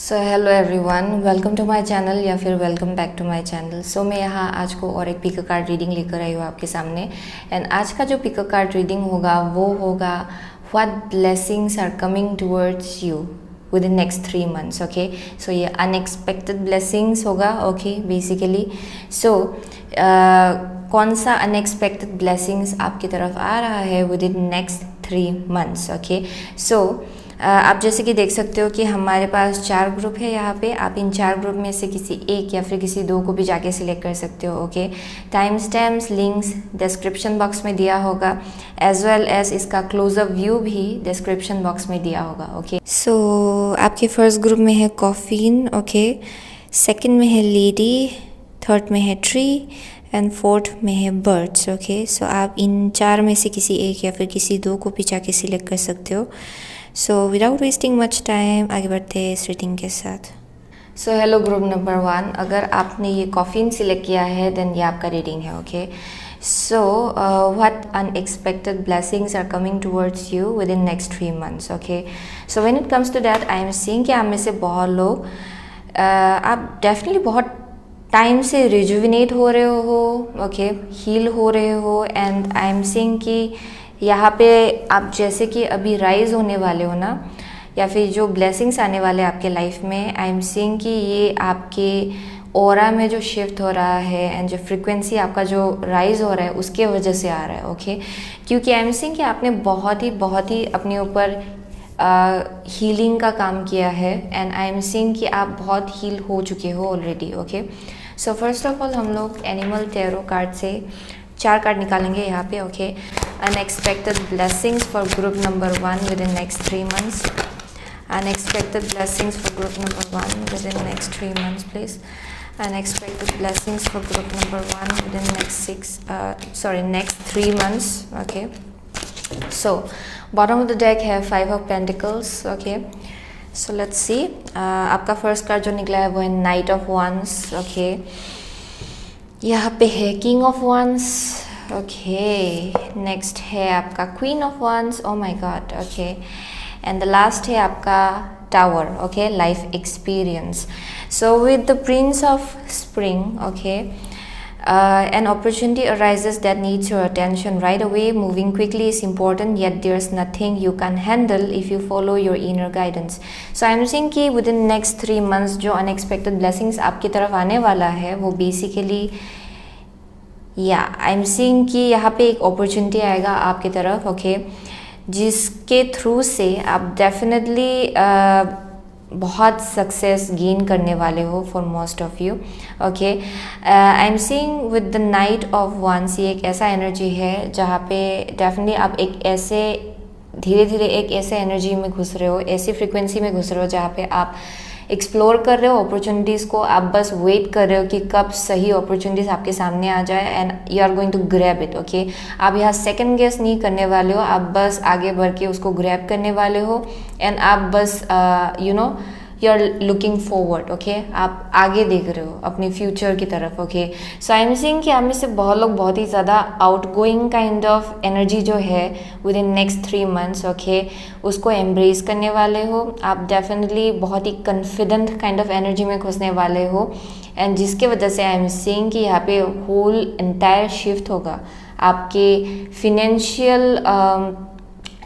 So hello everyone, welcome to my channel या फिर welcome back to my channel. So मैं यहाँ आज को और एक पिको कार्ड रीडिंग लेकर आई हूँ आपके सामने। एंड आज का जो पिको कार्ड रीडिंग होगा वो होगा what blessings are coming towards you within next 3 months। Okay, so ये अनएक्सपेक्टेड ब्लेसिंग्स होगा। ओके, बेसिकली सो कौन सा अनएक्सपेक्टेड ब्लेसिंग्स आपकी तरफ आ रहा है within next 3 months। Okay, सो आप जैसे कि देख सकते हो कि हमारे पास 4 ग्रुप है यहाँ पे। आप इन 4 ग्रुप में से किसी एक या फिर किसी 2 को भी जाके सिलेक्ट कर सकते हो। Okay, time stamps links description box में दिया होगा, एज वेल एज इसका क्लोजअप व्यू भी डिस्क्रिप्शन बॉक्स में दिया होगा। ओके, सो आपके फर्स्ट ग्रुप में है कॉफीन। ओके, सेकंड में है लेडी, थर्ड में है ट्री एंड फोर्थ में है बर्ड्स। ओके, सो आप इन 4 में से किसी एक या फिर किसी 2 को भी जाके सिलेक्ट कर सकते हो। So without wasting much time आगे बढ़ते हैं इस रीडिंग के साथ। सो हेलो ग्रुप नंबर 1, अगर आपने ये कॉफीन सिलेक्ट किया है देन ये आपका रीडिंग है। Okay, so what unexpected blessings are coming towards you within next 3 months। Okay, so when it comes to that I am seeing कि आप में से बहुत लोग आप डेफिनेटली बहुत टाइम से रिजुविनेट हो रहे हो। ओके, हील हो रहे हो। एंड आई एम सीइंग कि यहाँ पे आप जैसे कि अभी राइज होने वाले हो ना, या फिर जो ब्लेसिंग्स आने वाले आपके लाइफ में, आई एम सीइंग कि ये आपके ऑरा में जो शिफ्ट हो रहा है एंड जो फ्रीक्वेंसी आपका जो राइज हो रहा है उसके वजह से आ रहा है। ओके, क्योंकि आई एम सीइंग कि आपने बहुत ही अपने ऊपर हीलिंग का काम किया है। एंड आई एम सीइंग कि आप बहुत हील हो चुके हो already. Okay, so first of all हम लोग एनिमल टैरो कार्ड से 4 कार्ड निकालेंगे यहाँ पे। Okay, unexpected blessings for group number 1 with in next 3 months। Unexpected blessings for group number 1 with in next 3 months please. Unexpected blessings for group number 1 with in next 3 months। Okay, so bottom of the deck है 5 of Pentacles। Okay, so let's see. आपका first card जो निकला है वो है night of wands. Okay, यहाँ पे है king of wands. Okay, next है आपका queen of wands. Oh my God. Okay, and the last है आपका tower. Okay, life experience. So with the prince of spring, okay, an opportunity arises that needs your attention right away. Moving quickly is important, yet there's nothing you can handle if you follow your inner guidance. So I'm saying कि within next 3 months जो unexpected blessings आपकी तरफ आने वाला है वो basically I'm seeing कि यहाँ पे एक opportunity आएगा आपकी तरफ। ओके, जिसके थ्रू से आप डेफिनेटली बहुत सक्सेस गेन करने वाले हो for most of you. Okay, I am seeing with the knight of wands, ये एक ऐसा एनर्जी है जहाँ पे डेफिनेटली आप एक ऐसे धीरे धीरे एक ऐसे एनर्जी में घुस रहे हो, ऐसी फ्रीक्वेंसी में घुस रहे हो जहाँ पे आप एक्सप्लोर कर रहे हो अपॉर्चुनिटीज़ को। आप बस वेट कर रहे हो कि कब सही अपॉर्चुनिटीज़ आपके सामने आ जाए and you are going to grab it. Okay, आप यहाँ सेकंड गेस नहीं करने वाले हो, आप बस आगे बढ़ के उसको ग्रैब करने वाले हो। एंड आप बस you are looking forward. Okay, आप आगे देख रहे हो अपने फ्यूचर की तरफ। Okay, so I am seeing कि आप में से बहुत लोग बहुत ही ज़्यादा आउटगोइंग काइंड ऑफ एनर्जी जो है within next 3 months, okay, उसको एम्ब्रेस करने वाले हो। आप डेफिनेटली बहुत ही कॉन्फिडेंट काइंड ऑफ एनर्जी में घुसने वाले हो। एंड जिसके वजह से आई एम सीइंग कि यहाँ पे होल एंटायर शिफ्ट होगा आपके फिनेंशियल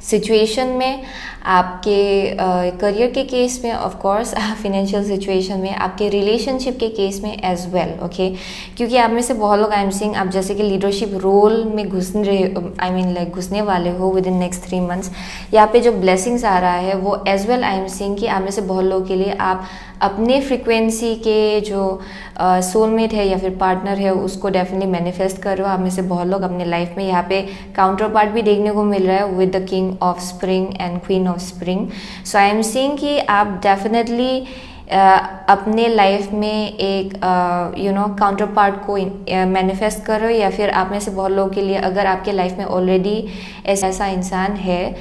सिचुएशन में, आपके करियर के केस में, ऑफ कोर्स फिनेंशियल सिचुएशन में, आपके रिलेशनशिप के केस में एज वेल। ओके, क्योंकि आप में से बहुत लोग आई एम सीइंग आप जैसे कि लीडरशिप रोल में घुसने वाले हो विद इन नेक्स्ट 3 months। यहाँ पे जो ब्लेसिंग्स आ रहा है वो as well I am seeing कि आप में से बहुत लोगों के लिए आप अपने फ्रीक्वेंसी के जो सोलमेट है या फिर पार्टनर है उसको डेफिनेटली मैनिफेस्ट कर रहे हो। आप में से बहुत लोग अपने लाइफ में यहाँ पे काउंटर पार्ट भी देखने को मिल रहा है with the king of spring and queen of spring. So I am seeing कि आप डेफिनेटली अपने लाइफ में एक काउंटर पार्ट को मैनिफेस्ट कर रहे हो, या फिर आप में से बहुत लोगों के लिए अगर आपके लाइफ में ऑलरेडी ऐसा इंसान है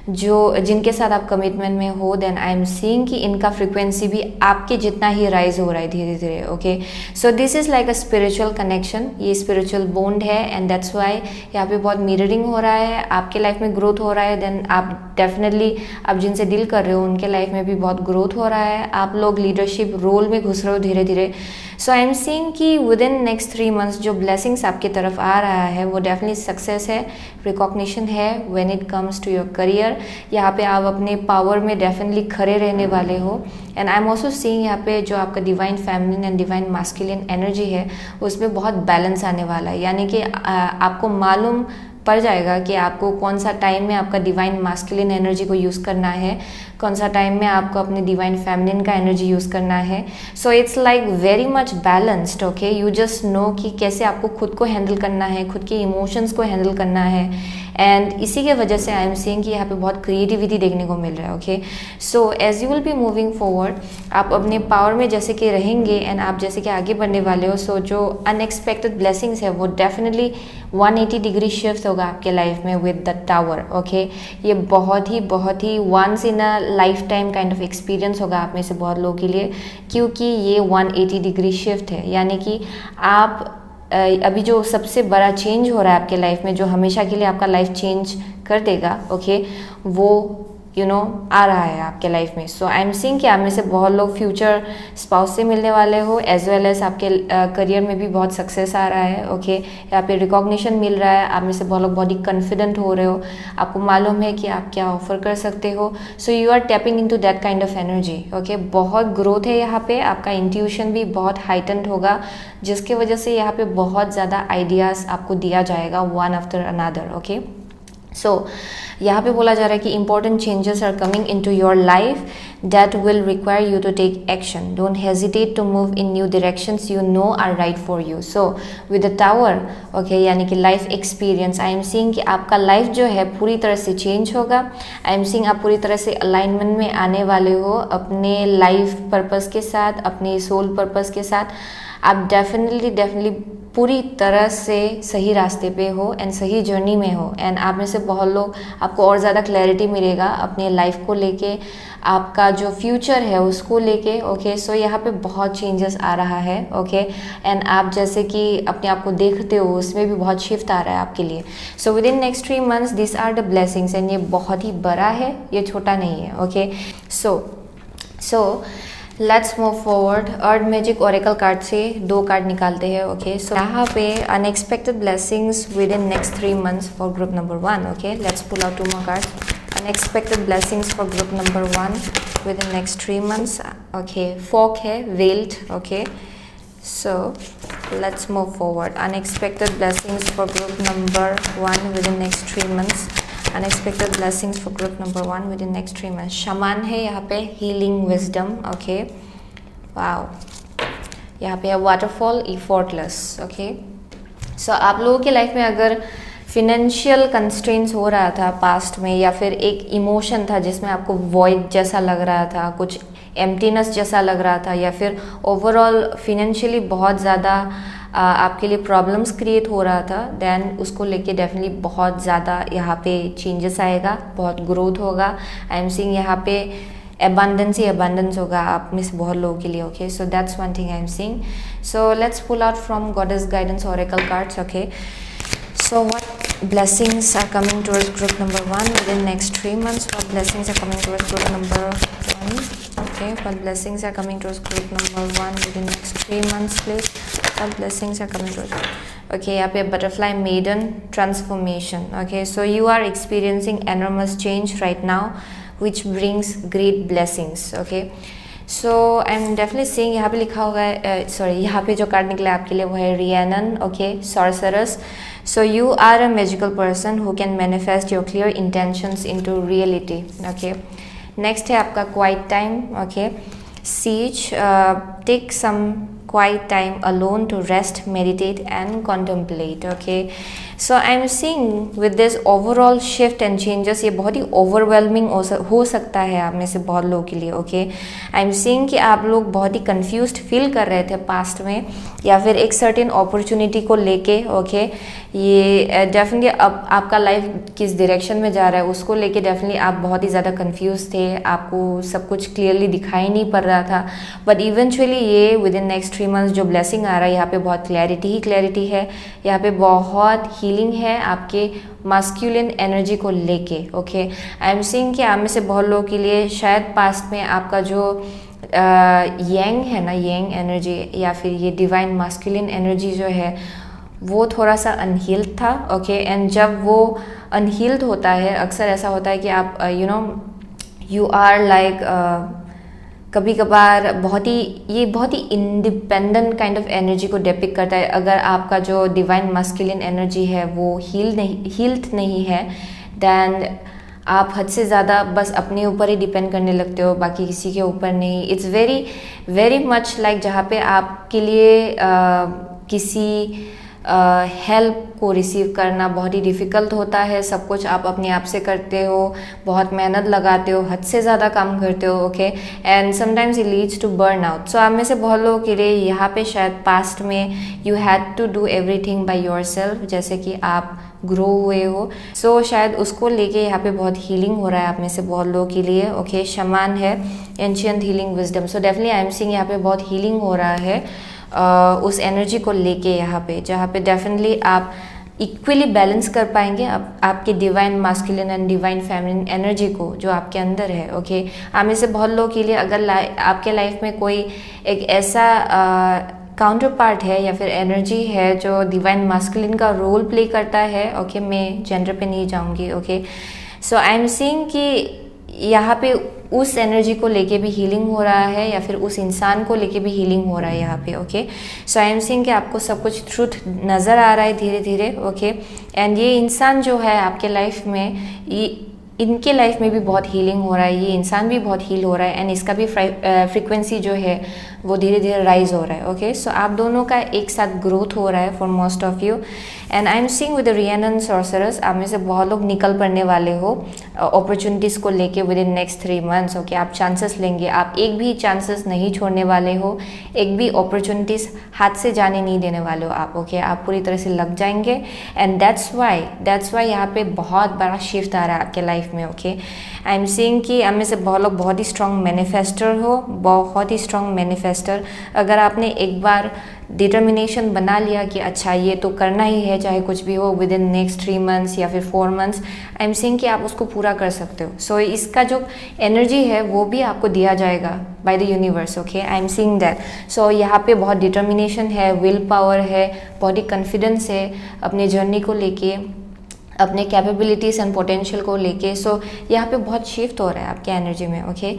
जो जिनके साथ आप कमिटमेंट में हो, देन आई एम सीइंग कि इनका फ्रिक्वेंसी भी आपके जितना ही राइज हो रहा है धीरे धीरे। Okay, so this is like a spiritual connection, ये स्पिरिचुअल बॉन्ड है एंड दैट्स वाई यहाँ पे बहुत मिररिंग हो रहा है, आपके लाइफ में ग्रोथ हो रहा है। देन आप डेफिनेटली आप जिनसे डील कर रहे हो उनके लाइफ में भी बहुत ग्रोथ हो रहा है, आप लोग लीडरशिप रोल में घुस रहे हो धीरे धीरे। सो आई एम सीइंग कि विद इन नेक्स्ट 3 मंथ्स जो ब्लेसिंग्स आपकी तरफ आ रहा है वो डेफिनेटली सक्सेस है, रिकॉग्निशन है when it comes to your career. यहाँ पे आप अपने पावर में डेफिनेटली खड़े रहने वाले हो। And I am also seeing यहाँ पे जो आपका divine feminine and divine masculine energy है उसमें बहुत बैलेंस आने वाला है, यानी कि आपको मालूम पड़ जाएगा कि आपको कौन सा टाइम में आपका डिवाइन मास्कुलिन एनर्जी को यूज़ करना है, कौन सा टाइम में आपको अपने डिवाइन फेमिनिन का एनर्जी यूज़ करना है। So it's like very much balanced. Okay, you just know कि कैसे आपको खुद को हैंडल करना है, खुद के इमोशंस को हैंडल करना है। एंड इसी के वजह से आई एम सीइंग कि यहाँ पे बहुत क्रिएटिविटी देखने को मिल रहा है। Okay, so as you will be moving forward, आप अपने पावर में जैसे कि रहेंगे एंड आप जैसे कि आगे बढ़ने वाले हो, सो जो अनएक्सपेक्टेड ब्लेसिंग्स है वो डेफिनेटली 180 डिग्री शिफ्ट होगा आपके लाइफ में विद द टावर। ओके, ये बहुत ही once in a lifetime kind of experience होगा आप में से बहुत लोगों के लिए, क्योंकि ये 180 डिग्री शिफ्ट है, यानी कि आप अभी जो सबसे बड़ा चेंज हो रहा है आपके लाइफ में, जो हमेशा के लिए आपका लाइफ चेंज कर देगा, ओके, वो आ रहा है आपके लाइफ में। सो आई एम सीइंग कि आप में से बहुत लोग फ्यूचर स्पाउस से मिलने वाले हो, एज वेल एज आपके करियर में भी बहुत सक्सेस आ रहा है। ओके, यहाँ पे रिकॉग्निशन मिल रहा है, आप में से बहुत लोग बहुत ही कॉन्फिडेंट हो रहे हो, आपको मालूम है कि आप क्या ऑफर कर सकते हो। So you are tapping into that kind of energy. Okay, बहुत ग्रोथ है यहाँ पे, आपका इंट्यूशन भी बहुत हाइटेंड होगा, जिसके वजह से यहाँ पे बहुत ज़्यादा आइडियाज़ आपको दिया जाएगा one after another. Okay, so यहाँ पे बोला जा रहा है कि important changes are coming into your life that will require you to take action. Don't hesitate to move in new directions you know are right for you. So with the tower, okay, यानी कि life experience, I am seeing कि आपका life जो है पूरी तरह से change होगा। आई एम सीइंग आप पूरी तरह से अलाइनमेंट में आने वाले हो अपने लाइफ पर्पस के साथ, अपने सोल पर्पस के साथ। आप डेफिनेटली पूरी तरह से सही रास्ते पे हो एंड सही जर्नी में हो। एंड आप में से बहुत लोग, आपको और ज़्यादा क्लैरिटी मिलेगा अपने लाइफ को लेके, आपका जो फ्यूचर है उसको लेके। ओके, सो यहाँ पे बहुत चेंजेस आ रहा है। ओके, एंड आप जैसे कि अपने आप को देखते हो उसमें भी बहुत शिफ्ट आ रहा है आपके लिए। So within next 3 months this are the blessings, and ये बहुत ही बड़ा है, ये छोटा नहीं है। Okay, so let's move forward. Earth magic oracle card से 2 कार्ड निकालते हैं। ओके, सो यहाँ पे unexpected blessings within next 3 months for group number 1। Okay, let's pull out 2 more cards. Unexpected blessings for group number 1 within next 3 months. Okay, fork है, veiled. Okay, so let's move forward. Unexpected blessings for group number 1 within next 3 months. Unexpected blessings for group number 1 within next 3 months. shaman है यहाँ पे, healing wisdom. Okay, wow, यहाँ पे है waterfall, effortless. Okay, so आप लोगों की life में अगर फिनेंशियल कंस्ट्रेंट्स हो रहा था पास्ट में, या फिर एक इमोशन था जिसमें आपको वॉइड जैसा लग रहा था, कुछ एम्प्टीनेस जैसा लग रहा था, या फिर ओवरऑल फिनेंशियली बहुत ज़्यादा आपके लिए प्रॉब्लम्स क्रिएट हो रहा था, देन उसको लेके डेफिनेटली बहुत ज़्यादा यहाँ पे चेंजेस आएगा, बहुत ग्रोथ होगा। आई एम सीइंग यहाँ पे abundance ही abundance होगा आप में से बहुत लोगों के लिए। Okay, so that's one thing I am seeing. So let's pull out from goddess guidance oracle cards. Okay, so what blessings are coming towards group number 1 within next 3 months? What blessings are coming towards group number 1? Okay, what blessings are coming towards group number 1 within next 3 months, please? What blessings are coming towards? Okay, यहाँ पे butterfly maiden transformation. Okay, so you are experiencing enormous change right now which brings great blessings. Okay, so I am definitely seeing, यहाँ पे लिखा होगा, यहाँ पे जो card निकला आपके लिए वो है Rhiannon. Okay, sorceress. So you are a magical person who can manifest your clear intentions into reality. Okay, next है आपका quiet time. Okay, seize, take some quiet time alone to rest, meditate and contemplate. Okay, so I am seeing with this overall shift and changes, ये बहुत ही overwhelming हो सकता है आप में से बहुत लोगों के लिए। ओके, आई एम सीइंग कि आप लोग बहुत ही कंफ्यूज्ड फील कर रहे थे पास्ट में, या फिर एक सर्टेन अपॉर्चुनिटी को लेके। ओके, ये डेफिनेटली अब आपका लाइफ किस डायरेक्शन में जा रहा है उसको लेके डेफिनेटली आप बहुत ही ज़्यादा कंफ्यूज थे, आपको सब कुछ क्लियरली दिखाई नहीं पड़ रहा था। बट इवेंचुअली ये विद इन नेक्स्ट 3 मंथ्स जो ब्लेसिंग आ रहा है, यहाँ पे बहुत क्लैरिटी ही क्लैरिटी है, यहाँ पे बहुत हीलिंग है आपके मास्कुलिन एनर्जी को लेके। ओके, आई एम सीइंग कि आप में से बहुत लोगों के लिए शायद पास्ट में आपका जो यंग है ना, यंग एनर्जी या फिर ये डिवाइन मास्कुलिन एनर्जी जो है वो थोड़ा सा अनहील्ड था। ओके, एंड जब वो अनहील्ड होता है, अक्सर ऐसा होता है कि आप यू आर लाइक कभी कभार बहुत ही इंडिपेंडेंट काइंड ऑफ एनर्जी को डिपिक्ट करता है। अगर आपका जो डिवाइन मास्कुलिन एनर्जी है वो हील्ड नहीं है, देन आप हद से ज़्यादा बस अपने ऊपर ही डिपेंड करने लगते हो, बाकी किसी के ऊपर नहीं। It's very very much like जहाँ पे आपके लिए किसी हेल्प को रिसीव करना बहुत ही डिफ़िकल्ट होता है। सब कुछ आप अपने आप से करते हो, बहुत मेहनत लगाते हो, हद से ज़्यादा काम करते हो। Okay, and sometimes it leads to burn out. So आप में से बहुत लोगों के लिए यहाँ पे शायद पास्ट में you had to do everything by yourself, जैसे कि आप ग्रो हुए हो। सो शायद उसको लेके यहाँ पे बहुत हीलिंग हो रहा है आप में से बहुत लोगों के लिए। ओके, शमान है ancient healing wisdom. So definitely I am seeing यहाँ पे बहुत हीलिंग हो रहा है उस एनर्जी को लेके यहाँ पे, जहाँ पे डेफिनेटली आप इक्वली बैलेंस कर पाएंगे आपके divine masculine and divine feminine energy को जो आपके अंदर है। ओके, आप में से बहुत लोगों के लिए अगर आपके लाइफ में कोई एक ऐसा काउंटर पार्ट है या फिर एनर्जी है जो डिवाइन मास्कुलिन का रोल प्ले करता है। ओके, मैं जेंडर पे नहीं जाऊँगी। Okay, so I am seeing कि यहाँ पे उस एनर्जी को लेके भी हीलिंग हो रहा है, या फिर उस इंसान को लेके भी हीलिंग हो रहा है यहाँ पे। Okay, so I am seeing कि आपको सब कुछ ट्रूथ नज़र आ रहा है धीरे धीरे। ओके, एंड ये इंसान जो है आपके लाइफ में, इनके लाइफ में भी बहुत हीलिंग हो रहा है, ये इंसान भी बहुत हील हो रहा है, एंड इसका भी फ्रीक्वेंसी जो है वो धीरे धीरे राइज हो रहा है। ओके, सो आप दोनों का एक साथ ग्रोथ हो रहा है for most of you. And I am seeing with the rayon sorcerers, आप में से बहुत लोग निकल पड़ने वाले हो अपॉर्चुनिटीज़ को लेके with in next 3 months. Okay, आप चांसेस लेंगे, आप एक भी चांसेस नहीं छोड़ने वाले हो, एक भी अपॉर्चुनिटीज़ हाथ से जाने नहीं देने वाले हो आप। ओके, आप पूरी तरह से लग जाएंगे, एंड दैट्स वाई यहाँ पे बहुत बड़ा शिफ्ट आ रहा है आपके लाइफ में। ओके, आई एम सीइंग कि आप में से बहुत लोग बहुत ही स्ट्रॉन्ग मैनिफेस्टर हो, बहुत ही स्ट्रॉन्ग मैनिफेस्टर। अगर आपने एक बार डिटर्मिनेशन बना लिया कि अच्छा ये तो करना ही है चाहे कुछ भी हो विद इन नेक्स्ट 3 मंथ्स या फिर 4 मंथ्स, आई एम सीइंग कि आप उसको पूरा कर सकते हो। सो इसका जो एनर्जी है वो भी आपको दिया जाएगा by the universe. Okay, I am seeing that. So यहाँ पे बहुत डिटर्मिनेशन है, विल पावर है, बहुत ही कॉन्फिडेंस है अपने जर्नी को लेके, अपने कैपेबिलिटीज़ एंड पोटेंशियल को लेके। सो यहाँ पे बहुत शिफ्ट हो रहा है आपके एनर्जी में। Okay,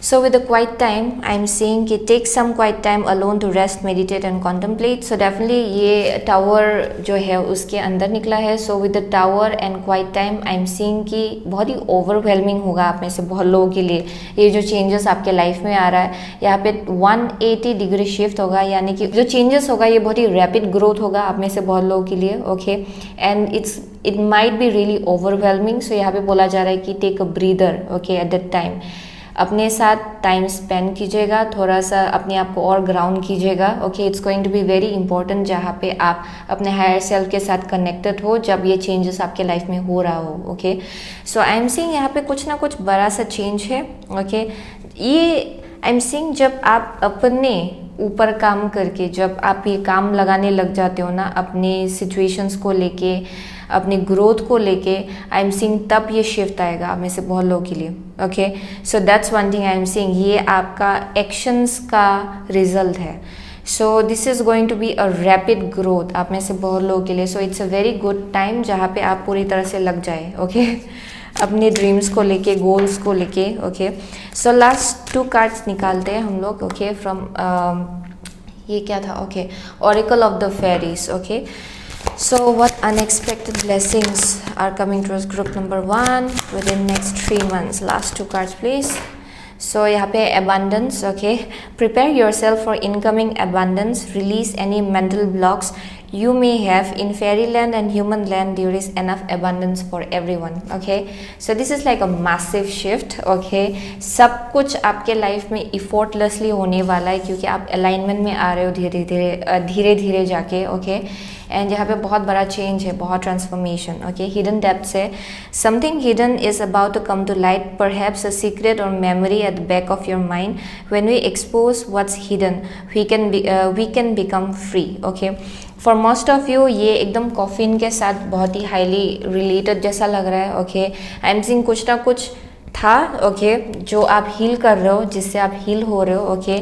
so with the quiet time I am saying कि take some quiet time alone to rest, meditate and contemplate. So definitely ये टावर जो है उसके अंदर निकला है। So with the tower and quiet time I am saying कि बहुत ही ओवरवेलमिंग होगा आप में से बहुत लोगों के लिए ये जो चेंजेस आपके लाइफ में आ रहा है। यहाँ पे 180 डिग्री शिफ्ट होगा, यानी कि जो चेंजेस होगा ये बहुत ही रैपिड ग्रोथ होगा आप में से बहुत लोगों के लिए। Okay, and it might be really overwhelming. So यहाँ पे बोला जा रहा है कि take a breather. Okay, at that time अपने साथ टाइम स्पेंड कीजिएगा, थोड़ा सा अपने आप को और ग्राउंड कीजिएगा। Okay, it's going to be very important जहाँ पे आप अपने हायर सेल्फ के साथ कनेक्टेड हो जब ये चेंजेस आपके लाइफ में हो रहा हो। Okay, so I am seeing यहाँ पे कुछ ना कुछ बड़ा सा चेंज है। ओके, ये आई एम सीइंग जब आप अपने ऊपर काम करके, जब आप ये काम लगाने लग जाते हो ना अपने सिचुएशंस को लेके, अपनी ग्रोथ को लेके, आई एम सीइंग तब ये शिफ्ट आएगा आप में से बहुत लोगों के लिए। Okay, so that's one thing I am seeing, ये आपका एक्शंस का रिजल्ट है। So this is going to be a rapid growth आप में से बहुत लोगों के लिए। So it's a very good time जहाँ पे आप पूरी तरह से लग जाए। ओके, अपने ड्रीम्स को लेके, गोल्स को लेके। ओके, सो लास्ट 2 कार्ड्स निकालते हैं हम लोग। ओके, फ्रॉम ये क्या था? Okay, oracle of the fairies. Okay, so what unexpected blessings are coming towards group number 1 within next 3 months? Last 2 cards please. So यहाँ पे abundance. Okay, prepare yourself for incoming abundance, release any mental blocks you may have. In fairyland and human land there is enough abundance for everyone. Okay, so this is like a massive shift. Okay, सब कुछ आपके life में effortlessly होने वाला है क्योंकि आप alignment में आ रहे हो धीरे धीरे जाके. ओके, एंड यहाँ पे बहुत बड़ा चेंज है, बहुत ट्रांसफॉर्मेशन. ओके, हिडन डेप्थ्स है. Something hidden is about to come to light, perhaps a secret or memory at the back of your mind. When we expose what's hidden we can become free. Okay, for most of you ये एकदम coffin के साथ बहुत ही highly related जैसा लग रहा है. Okay, I am seeing कुछ ना कुछ था. ओके, जो आप हील कर रहे हो, जिससे आप हील हो रहे हो. ओके,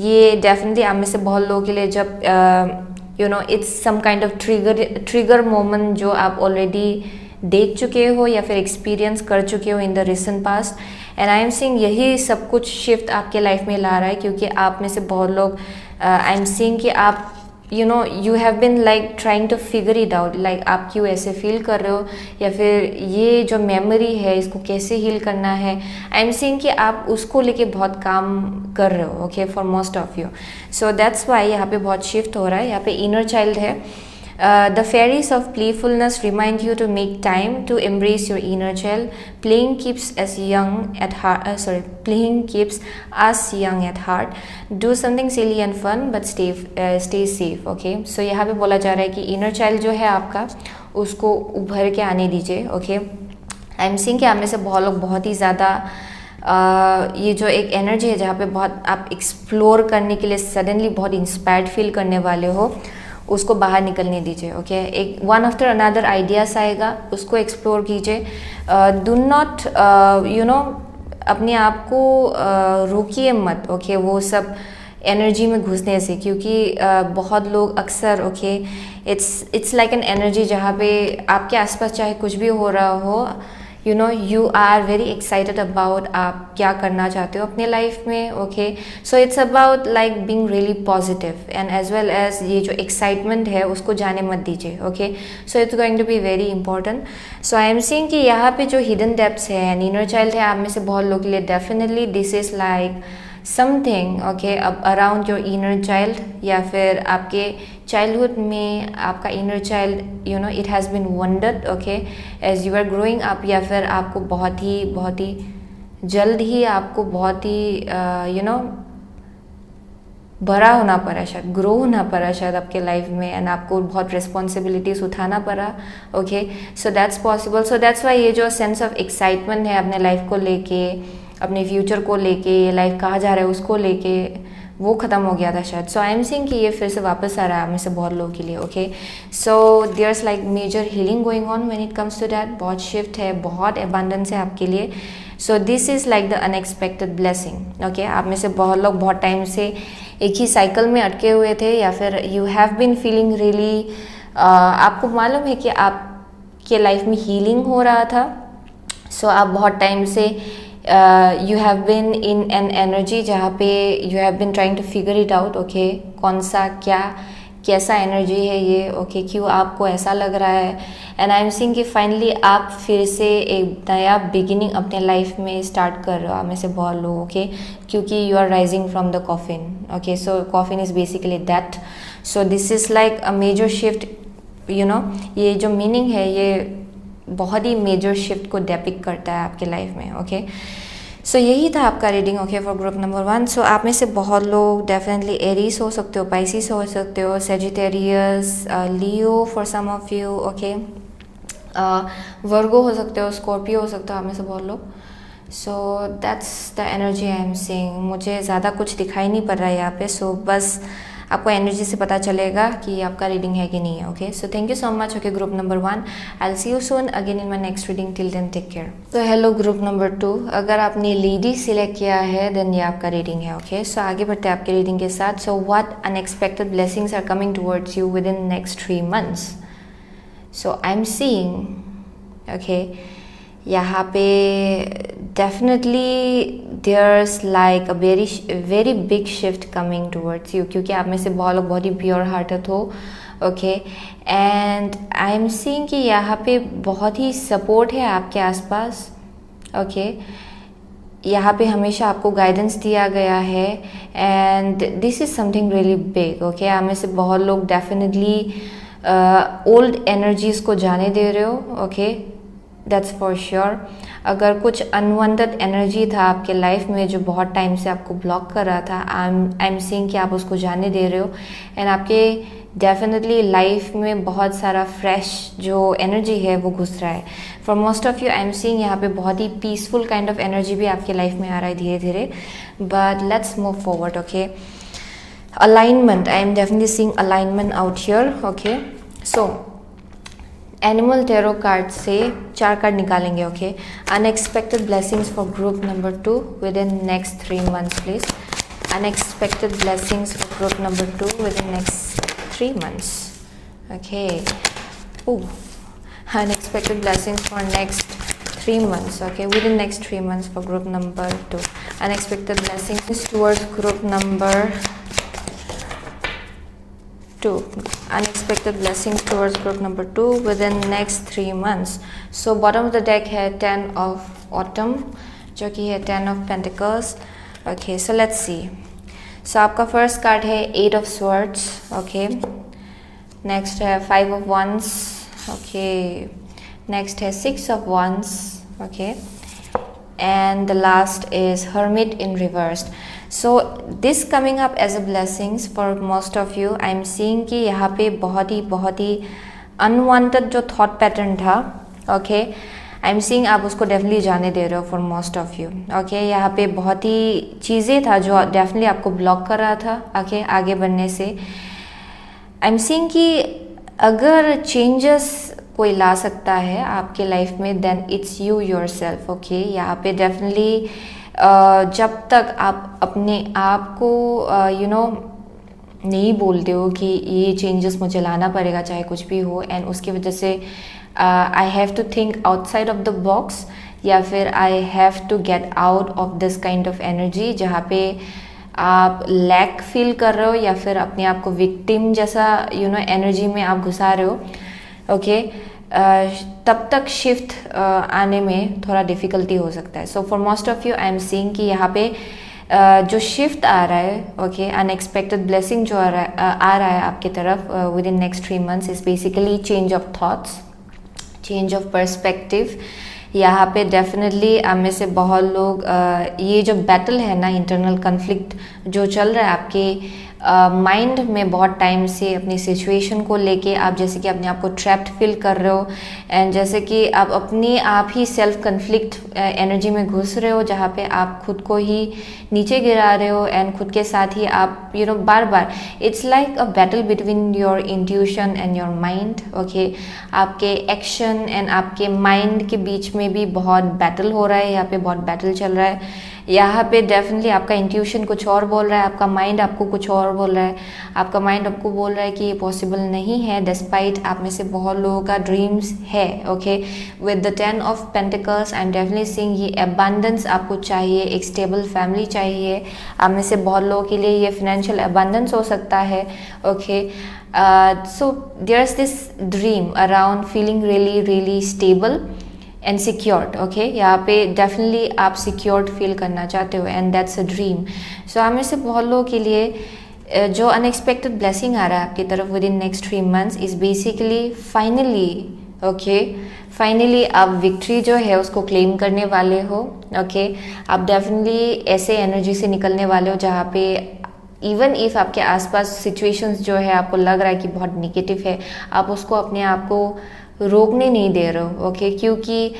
ये डेफिनेटली आप में से बहुत लोगों के लिए जब it's some kind of trigger moment जो आप ऑलरेडी देख चुके हो या फिर एक्सपीरियंस कर चुके हो in the recent past. And I am seeing यही सब कुछ शिफ्ट आपके लाइफ में ला रहा है क्योंकि आप में से बहुत लोग आई एम सीइंग कि आप you have been like trying to figure it out, like आप क्यों ऐसे फील कर रहे हो या फिर ये जो मेमोरी है इसको कैसे हील करना है. आई एम सीइंग कि आप उसको लेके बहुत काम कर रहे हो. Okay, for most of you. So that's Y यहाँ पे बहुत शिफ्ट हो रहा है. यहाँ पे इनर चाइल्ड है. The fairies of playfulness remind you to make time to embrace your inner child. Playing keeps us young at heart. Playing keeps us young at heart. Do something silly and fun, but stay safe. Okay. So यहाँ पे बोला जा रहा है कि inner child जो है आपका उसको उभर के आने दीजिए. Okay. आई एम सीइंग कि आप में से बहुत लोग बहुत ही ज़्यादा ये जो एक एनर्जी है जहाँ पे बहुत आप एक्सप्लोर करने के लिए सडनली बहुत इंस्पायर्ड फील करने वाले हो, उसको बाहर निकलने दीजिए. ओके, एक वन आफ्टर अनदर आइडियाज़ आएगा, उसको एक्सप्लोर कीजिए. डू नॉट अपने आप को रोकिए मत. ओके, वो सब एनर्जी में घुसने से, क्योंकि बहुत लोग अक्सर इट्स लाइक एन एनर्जी जहाँ पे आपके आसपास चाहे कुछ भी हो रहा हो, you are very excited about आप क्या करना चाहते हो अपने लाइफ में. Okay, so it's about like being really positive and as well as ये जो एक्साइटमेंट है उसको जाने मत दीजिए. Okay, so it's going to be very important. So I am seeing कि यहाँ पे जो हिडन डेप्थ्स है एंड इनर चाइल्ड है आप में से बहुत लोगों के लिए definitely this is like something. Okay, around your inner child या फिर आपके चाइल्डहुड में आपका inner child it has been wondered. Okay, as you are growing up या फिर आपको बहुत ही जल्द ही आपको बहुत ही बड़ा होना पड़ा, शायद ग्रो होना पड़ा शायद आपके लाइफ में, एंड आपको बहुत रिस्पॉन्सिबिलिटीज उठाना पड़ा. Okay, so that's possible. So that's Y ये जो सेंस ऑफ एक्साइटमेंट है अपने लाइफ को लेके, अपने फ्यूचर को लेके, ये लाइफ कहाँ जा रहा है उसको लेके, वो ख़त्म हो गया था शायद. सो आई एम सीइंग कि ये फिर से वापस आ रहा है आप में से बहुत लोगों के लिए. Okay, so there's like major healing going on when it comes to that. बहुत शिफ्ट है, बहुत एबंडेंस है आपके लिए. So this is like the unexpected blessing. Okay, आप में से बहुत लोग बहुत टाइम से एक ही साइकिल में अटके हुए थे या फिर you have been feeling really, आपको मालूम है कि आपके लाइफ में हीलिंग हो रहा था. सो आप बहुत टाइम से you have been in an energy जहाँ पे you have been trying to figure it out. Okay, कौन सा कैसा एनर्जी है ये. ओके, क्यों आपको ऐसा लग रहा है. एंड आई एम सीइंग कि फाइनली आप फिर से एक नया बिगिनिंग अपने लाइफ में स्टार्ट कर रहे हो आप में से बहुत लोग. ओके, क्योंकि you are rising from the coffin. Okay, so coffin is basically that. So this is like a major shift. ये जो मीनिंग है ये बहुत ही मेजर शिफ्ट को डेपिक्ट करता है आपके लाइफ में. ओके, सो यही था आपका reading. Okay, for group number 1. सो आप में से बहुत लोग डेफिनेटली एरीज हो सकते हो, पाइसिस हो सकते हो, Sagittarius, Leo for some of you. Okay, Virgo हो सकते हो, स्कॉर्पियो हो सकते हो आप में से बहुत लोग. सो that's the energy I am seeing. मुझे ज़्यादा कुछ दिखाई नहीं पड़ रहा है यहाँ पे. सो बस आपको एनर्जी से पता चलेगा कि आपका रीडिंग है कि नहीं है. Okay, so thank you so much. Okay, group number 1, I will see you soon again in my next reading. Till then take care. तो हेलो ग्रुप नंबर 2, अगर आपने लेडी सिलेक्ट किया है देन ये आपका रीडिंग है. ओके, सो आगे बढ़ते हैं आपके रीडिंग के साथ. So what unexpected blessings are coming towards you within next 3 months. So I am seeing okay, यहाँ पे definitely there's like a very big shift coming towards you, क्योंकि आप में से बहुत लोग बहुत ही प्योर हार्टेड हो. Okay, and I am seeing कि यहाँ पे बहुत ही सपोर्ट है आपके आसपास. ओके, यहाँ पे हमेशा आपको गाइडेंस दिया गया है and this is something really big. Okay, आप में से बहुत लोग डेफिनेटली ओल्ड एनर्जीज को जाने दे रहे हो, ओके, दैट्स फॉर श्योर। अगर कुछ अनवांटेड एनर्जी था आपके लाइफ में जो बहुत टाइम से आपको ब्लॉक कर रहा था, आई एम सीइंग कि आप उसको जाने दे रहे हो, एंड आपके डेफिनेटली लाइफ में बहुत सारा फ्रेश जो एनर्जी है वो घुस रहा है। For most of you I am seeing यहाँ पे बहुत ही पीसफुल काइंड ऑफ एनर्जी भी आपके लाइफ में आ रहा है धीरे धीरे। But let's move forward, okay. Alignment, I am definitely seeing alignment out here, okay. So animal tarot card से 4 कार्ड निकालेंगे, okay. Unexpected blessings for group number 2 within next 3 months please. Unexpected blessings for group number 2 within next 3 months. Okay. Ooh. Unexpected blessings for next 3 months. Okay, within next 3 months for group number 2. Unexpected blessings towards group number 2. Unexpected blessings towards group number 2 within next 3 months. So bottom of the deck है 10 of autumn, जो कि है 10 of pentacles. Okay, so let's see. So आपका first card है 8 of swords, okay. Next है 5 of wands, okay. Next है 6 of wands, okay. And the last is hermit in reversed. So this coming up as a blessings for most of you. I am seeing कि यहाँ पे बहुत ही unwanted जो thought pattern था, okay. I am seeing आप उसको definitely जाने दे रहे हो for most of you, okay. यहाँ पे बहुत ही चीज़ें था जो डेफिनेटली आपको ब्लॉक कर रहा था, ओके, आगे बढ़ने से। आई एम सीइंग कि अगर चेंजेस कोई ला सकता है आपके लाइफ में then it's you yourself, okay. यहाँ पे डेफिनेटली जब तक आप अपने आप को नहीं बोलते हो कि ये चेंजेस मुझे लाना पड़ेगा चाहे कुछ भी हो, एंड उसकी वजह से I have to think outside of the box, या फिर I have to get out of this kind of energy जहाँ पे आप लैक फील कर रहे हो या फिर अपने आप को विक्टिम जैसा एनर्जी में आप घुसा रहे हो, ओके। तब तक शिफ्ट आने में थोड़ा डिफ़िकल्टी हो सकता है। सो for most of you I am seeing कि यहाँ पे जो शिफ्ट आ रहा है, ओके, अनएक्सपेक्टेड ब्लेसिंग जो आ रहा है आपकी तरफ with in next 3 months is basically change of thoughts, change of perspective. यहाँ पे डेफिनेटली आप में से बहुत लोग ये जो बैटल है ना, इंटरनल कन्फ्लिक्ट जो चल रहा है आपके माइंड में बहुत टाइम से अपनी सिचुएशन को लेके, आप जैसे कि अपने आप को ट्रैप्ड फील कर रहे हो, एंड जैसे कि आप अपने आप ही सेल्फ कन्फ्लिक्ट एनर्जी में घुस रहे हो जहाँ पे आप खुद को ही नीचे गिरा रहे हो, एंड खुद के साथ ही आप बार बार it's like a battle between your intuition and your mind, okay. आपके एक्शन एंड आपके माइंड के बीच में भी बहुत बैटल हो रहा है, यहाँ पे बहुत बैटल चल रहा है। यहाँ पे डेफिनेटली आपका इंट्यूशन कुछ और बोल रहा है, आपका माइंड आपको कुछ और बोल रहा है। आपका माइंड आपको बोल रहा है कि ये पॉसिबल नहीं है, डिस्पाइट आप में से बहुत लोगों का ड्रीम्स है, okay. With the 10 of Pentacles I am definitely seeing ये अबंडेंस आपको चाहिए, एक स्टेबल फैमिली चाहिए। आप में से बहुत लोगों के लिए ये फाइनेंशियल अबंडेंस हो सकता है, okay. So there is this dream around feeling really stable and secured, okay. यहाँ पे डेफिनेटली आप सिक्योर्ड फील करना चाहते हो, and that's a dream. So आप में से बहुत लोगों के लिए जो अनएक्सपेक्टेड ब्लेसिंग आ रहा है आपकी तरफ with in next 3 months is basically finally, okay, finally आप विक्ट्री जो है उसको क्लेम करने वाले हो, ओके। आप डेफिनेटली ऐसे एनर्जी से निकलने वाले हो जहाँ पे इवन इफ आपके आसपास सिचुएशंस जो है आपको लग रहा है कि बहुत निगेटिव है, आप उसको अपने आप को रोकने नहीं दे रहे हो, ओके। क्योंकि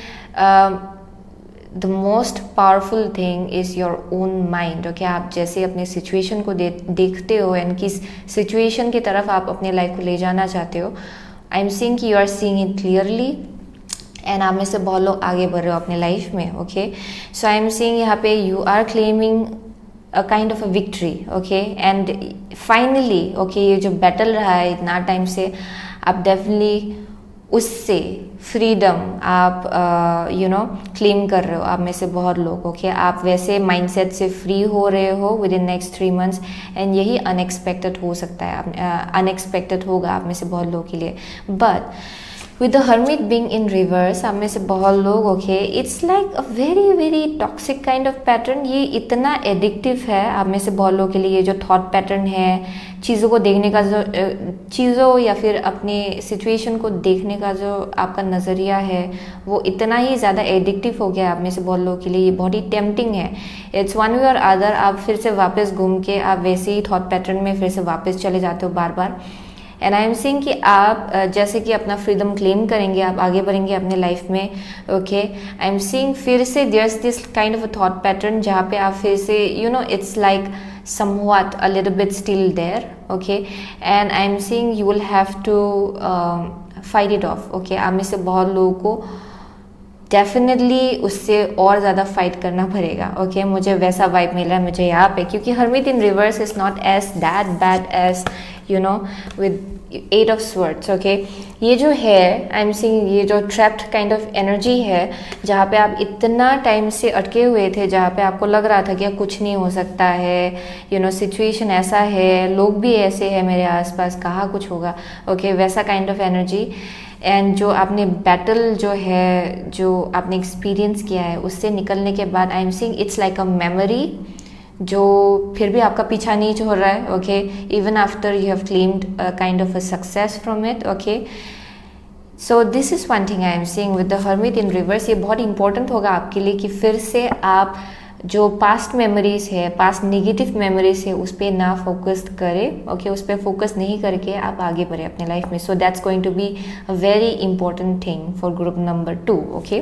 the most powerful thing is your own mind, okay. आप जैसे अपने सिचुएशन को देखते हो एंड किस सिचुएशन की तरफ आप अपने लाइफ को ले जाना चाहते हो, आई एम सीइंग कि you are seeing it clearly, and आप में से बहुत लोग आगे बढ़ रहे हो अपने लाइफ में, okay. So I am seeing यहाँ पे you are claiming a kind of a victory, okay, and finally, okay, ये जो बैटल रहा है इतना टाइम से, आप डेफिनेटली उससे फ्रीडम आप क्लेम कर रहे हो। आप में से बहुत लोग, ओके, आप वैसे माइंडसेट से फ्री हो रहे हो with in next 3 months, and यही अनएक्सपेक्टेड हो सकता है, अनएक्सपेक्टेड होगा आप में से बहुत लोगों के लिए। But with the hermit being in reverse, आप में से बहुत लोग okay, it's like a very very toxic kind of pattern. ये इतना एडिक्टिव है आप में से बहुत लोगों के लिए। ये जो थॉट पैटर्न है, चीज़ों को देखने का जो चीज़ों या फिर अपनी सिचुएशन को देखने का जो आपका नज़रिया है, वो इतना ही ज़्यादा एडिक्टिव हो गया आप में से बहुत लोगों के लिए। ये बहुत ही टेम्पटिंग है। इट्स वन वे और अदर, आप फिर से वापस घूम के आप वैसे ही थॉट पैटर्न में फिर से वापस चले जाते हो बार बार। एंड आई एम सीइंग कि आप जैसे कि अपना फ्रीडम क्लेम करेंगे, आप आगे बढ़ेंगे अपने लाइफ में ओके। आई एम सीइंग फिर से there's this kind of a thought pattern जहाँ पे आप फिर से it's like somewhat a little bit still there, okay, and I'm seeing you will have to fight it off, okay। आप में से बहुत लोगों को डेफिनेटली उससे और ज़्यादा फाइट करना पड़ेगा ओके। मुझे वैसा वाइब मिल रहा है मुझे यहाँ पे, क्योंकि hermit in reverse is not as that bad as with 8 of Swords okay. ये जो है आई एम सीइंग, ये जो ट्रैप्ड काइंड ऑफ एनर्जी है जहाँ पे आप इतना टाइम से अटके हुए थे, जहाँ पे आपको लग रहा था कि कुछ नहीं हो सकता है, सिचुएशन ऐसा है, लोग भी ऐसे हैं मेरे आसपास, कहाँ कुछ होगा ओके, वैसा काइंड ऑफ एनर्जी। एंड जो आपने बैटल जो है, जो आपने एक्सपीरियंस किया है, उससे निकलने के बाद आई am seeing it's like a memory जो फिर भी आपका पीछा नहीं छोड़ रहा है okay, even after you have claimed kind of a success from it okay. So this is one thing I am seeing with the hermit in reverse. ये बहुत इंपॉर्टेंट होगा आपके लिए कि फिर से आप जो पास्ट मेमोरीज है, पास्ट नेगेटिव मेमोरीज है, उस पर ना फोकस करें ओके, उस पर फोकस नहीं करके आप आगे बढ़े अपने लाइफ में। So that's going to be a very important thing for group number 2 okay.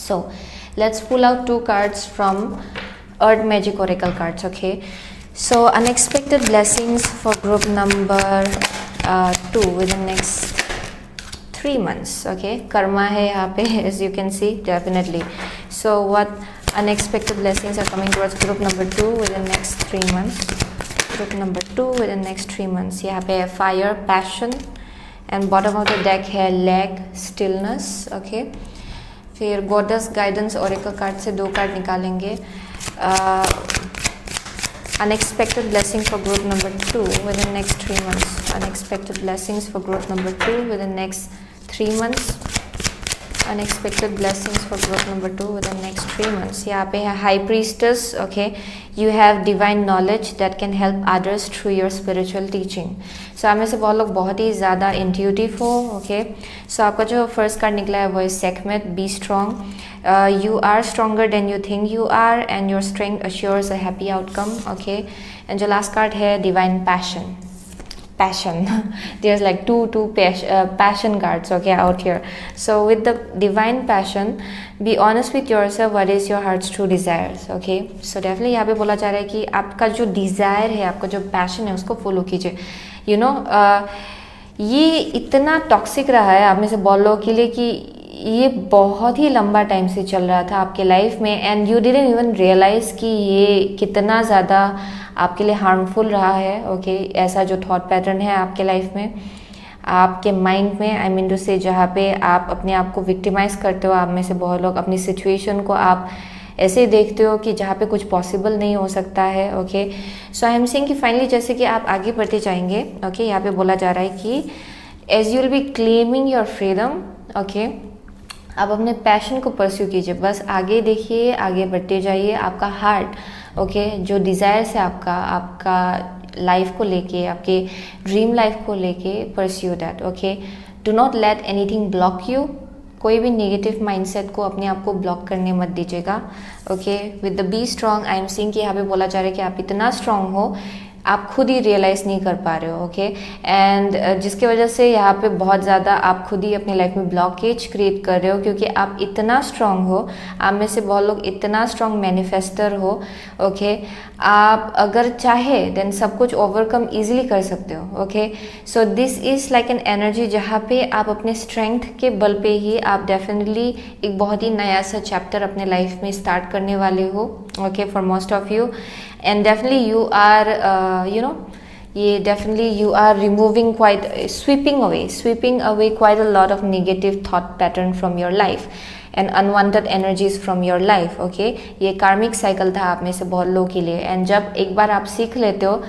So let's pull out 2 cards from Earth Magic Oracle cards okay। So unexpected blessings for group number 2 within next 3 months okay। Karma है यहाँ पे as you can see definitely। So what unexpected blessings are coming towards group number 2 within next 3 months। group number 2 within next 3 months यहाँ पे है fire, passion and bottom of the deck है leg, stillness okay। फिर goddess guidance Oracle card से 2 card निकालेंगे। unexpected blessing for group number 2 within next 3 months। unexpected blessings for group number 2 within next 3 months। unexpected blessings for group number 2 within next 3 months। यहाँ पे है high priestess okay। you have divine knowledge that can help others through your spiritual teaching। so आप में से बहुत लोग बहुत ही ज़्यादा intuitive हो okay। so आपका जो फर्स्ट कार्ड निकला है वो है Sekhmet, be strong. you are stronger than you think you are and your strength assures a happy outcome okay। and जो लास्ट कार्ड है divine passion there's like two passion cards okay out here। so with the divine passion be honest with yourself what is your heart's true desires okay। so definitely यहाँ पे बोला जा रहा है कि आपका जो डिज़ायर है, आपका जो पैशन है, उसको फॉलो कीजिए। ये इतना टॉक्सिक रहा है आप में से बहुत लोगों के लिए कि ये बहुत ही लंबा टाइम से चल रहा था आपके लाइफ में and you didn't even realise कि ये कितना ज़्यादा आपके लिए हार्मफुल रहा है ओके। ऐसा जो थॉट पैटर्न है आपके लाइफ में, आपके माइंड में आई मीन टू से, जहाँ पे आप अपने आप को विक्टिमाइज़ करते हो। आप में से बहुत लोग अपनी सिचुएशन को आप ऐसे देखते हो कि जहाँ पे कुछ पॉसिबल नहीं हो सकता है okay. So I am saying कि फाइनली जैसे कि आप आगे बढ़ते जाएंगे ओके। यहाँ पे बोला जा रहा है कि as you will be claiming your freedom okay, आप अपने पैशन को परस्यू कीजिए, बस आगे देखिए, आगे बढ़ते जाइए। आपका हार्ट ओके, जो डिज़ायर्स है आपका लाइफ को लेके, आपके ड्रीम लाइफ को लेके, pursue that okay. Do not late anything block you. कोई भी नेगेटिव माइंडसेट को अपने आप को ब्लॉक करने मत दीजिएगा okay. With the be strong I am seeing कि यहाँ पे बोला जा रहा है कि आप इतना स्ट्रॉन्ग हो, आप खुद ही रियलाइज़ नहीं कर पा रहे हो ओके। एंड जिसकी वजह से यहाँ पे बहुत ज़्यादा आप खुद ही अपनी लाइफ में ब्लॉकेज क्रिएट कर रहे हो, क्योंकि आप इतना स्ट्रांग हो। आप में से बहुत लोग इतना स्ट्रांग मैनिफेस्टर हो ओके। आप अगर चाहे देन सब कुछ ओवरकम इजीली कर सकते हो okay. So this is like an energy जहाँ पे आप अपने स्ट्रेंथ के बल पे ही आप डेफिनेटली एक बहुत ही नया सा चैप्टर अपने लाइफ में स्टार्ट करने वाले हो okay, for most of you. and definitely you are definitely you are removing sweeping away quite a lot of negative thought pattern from your life and unwanted energies from your life okay। ये कार्मिक cycle था आप में से बहुत लोगों के लिए, एंड जब एक बार आप सीख लेते हो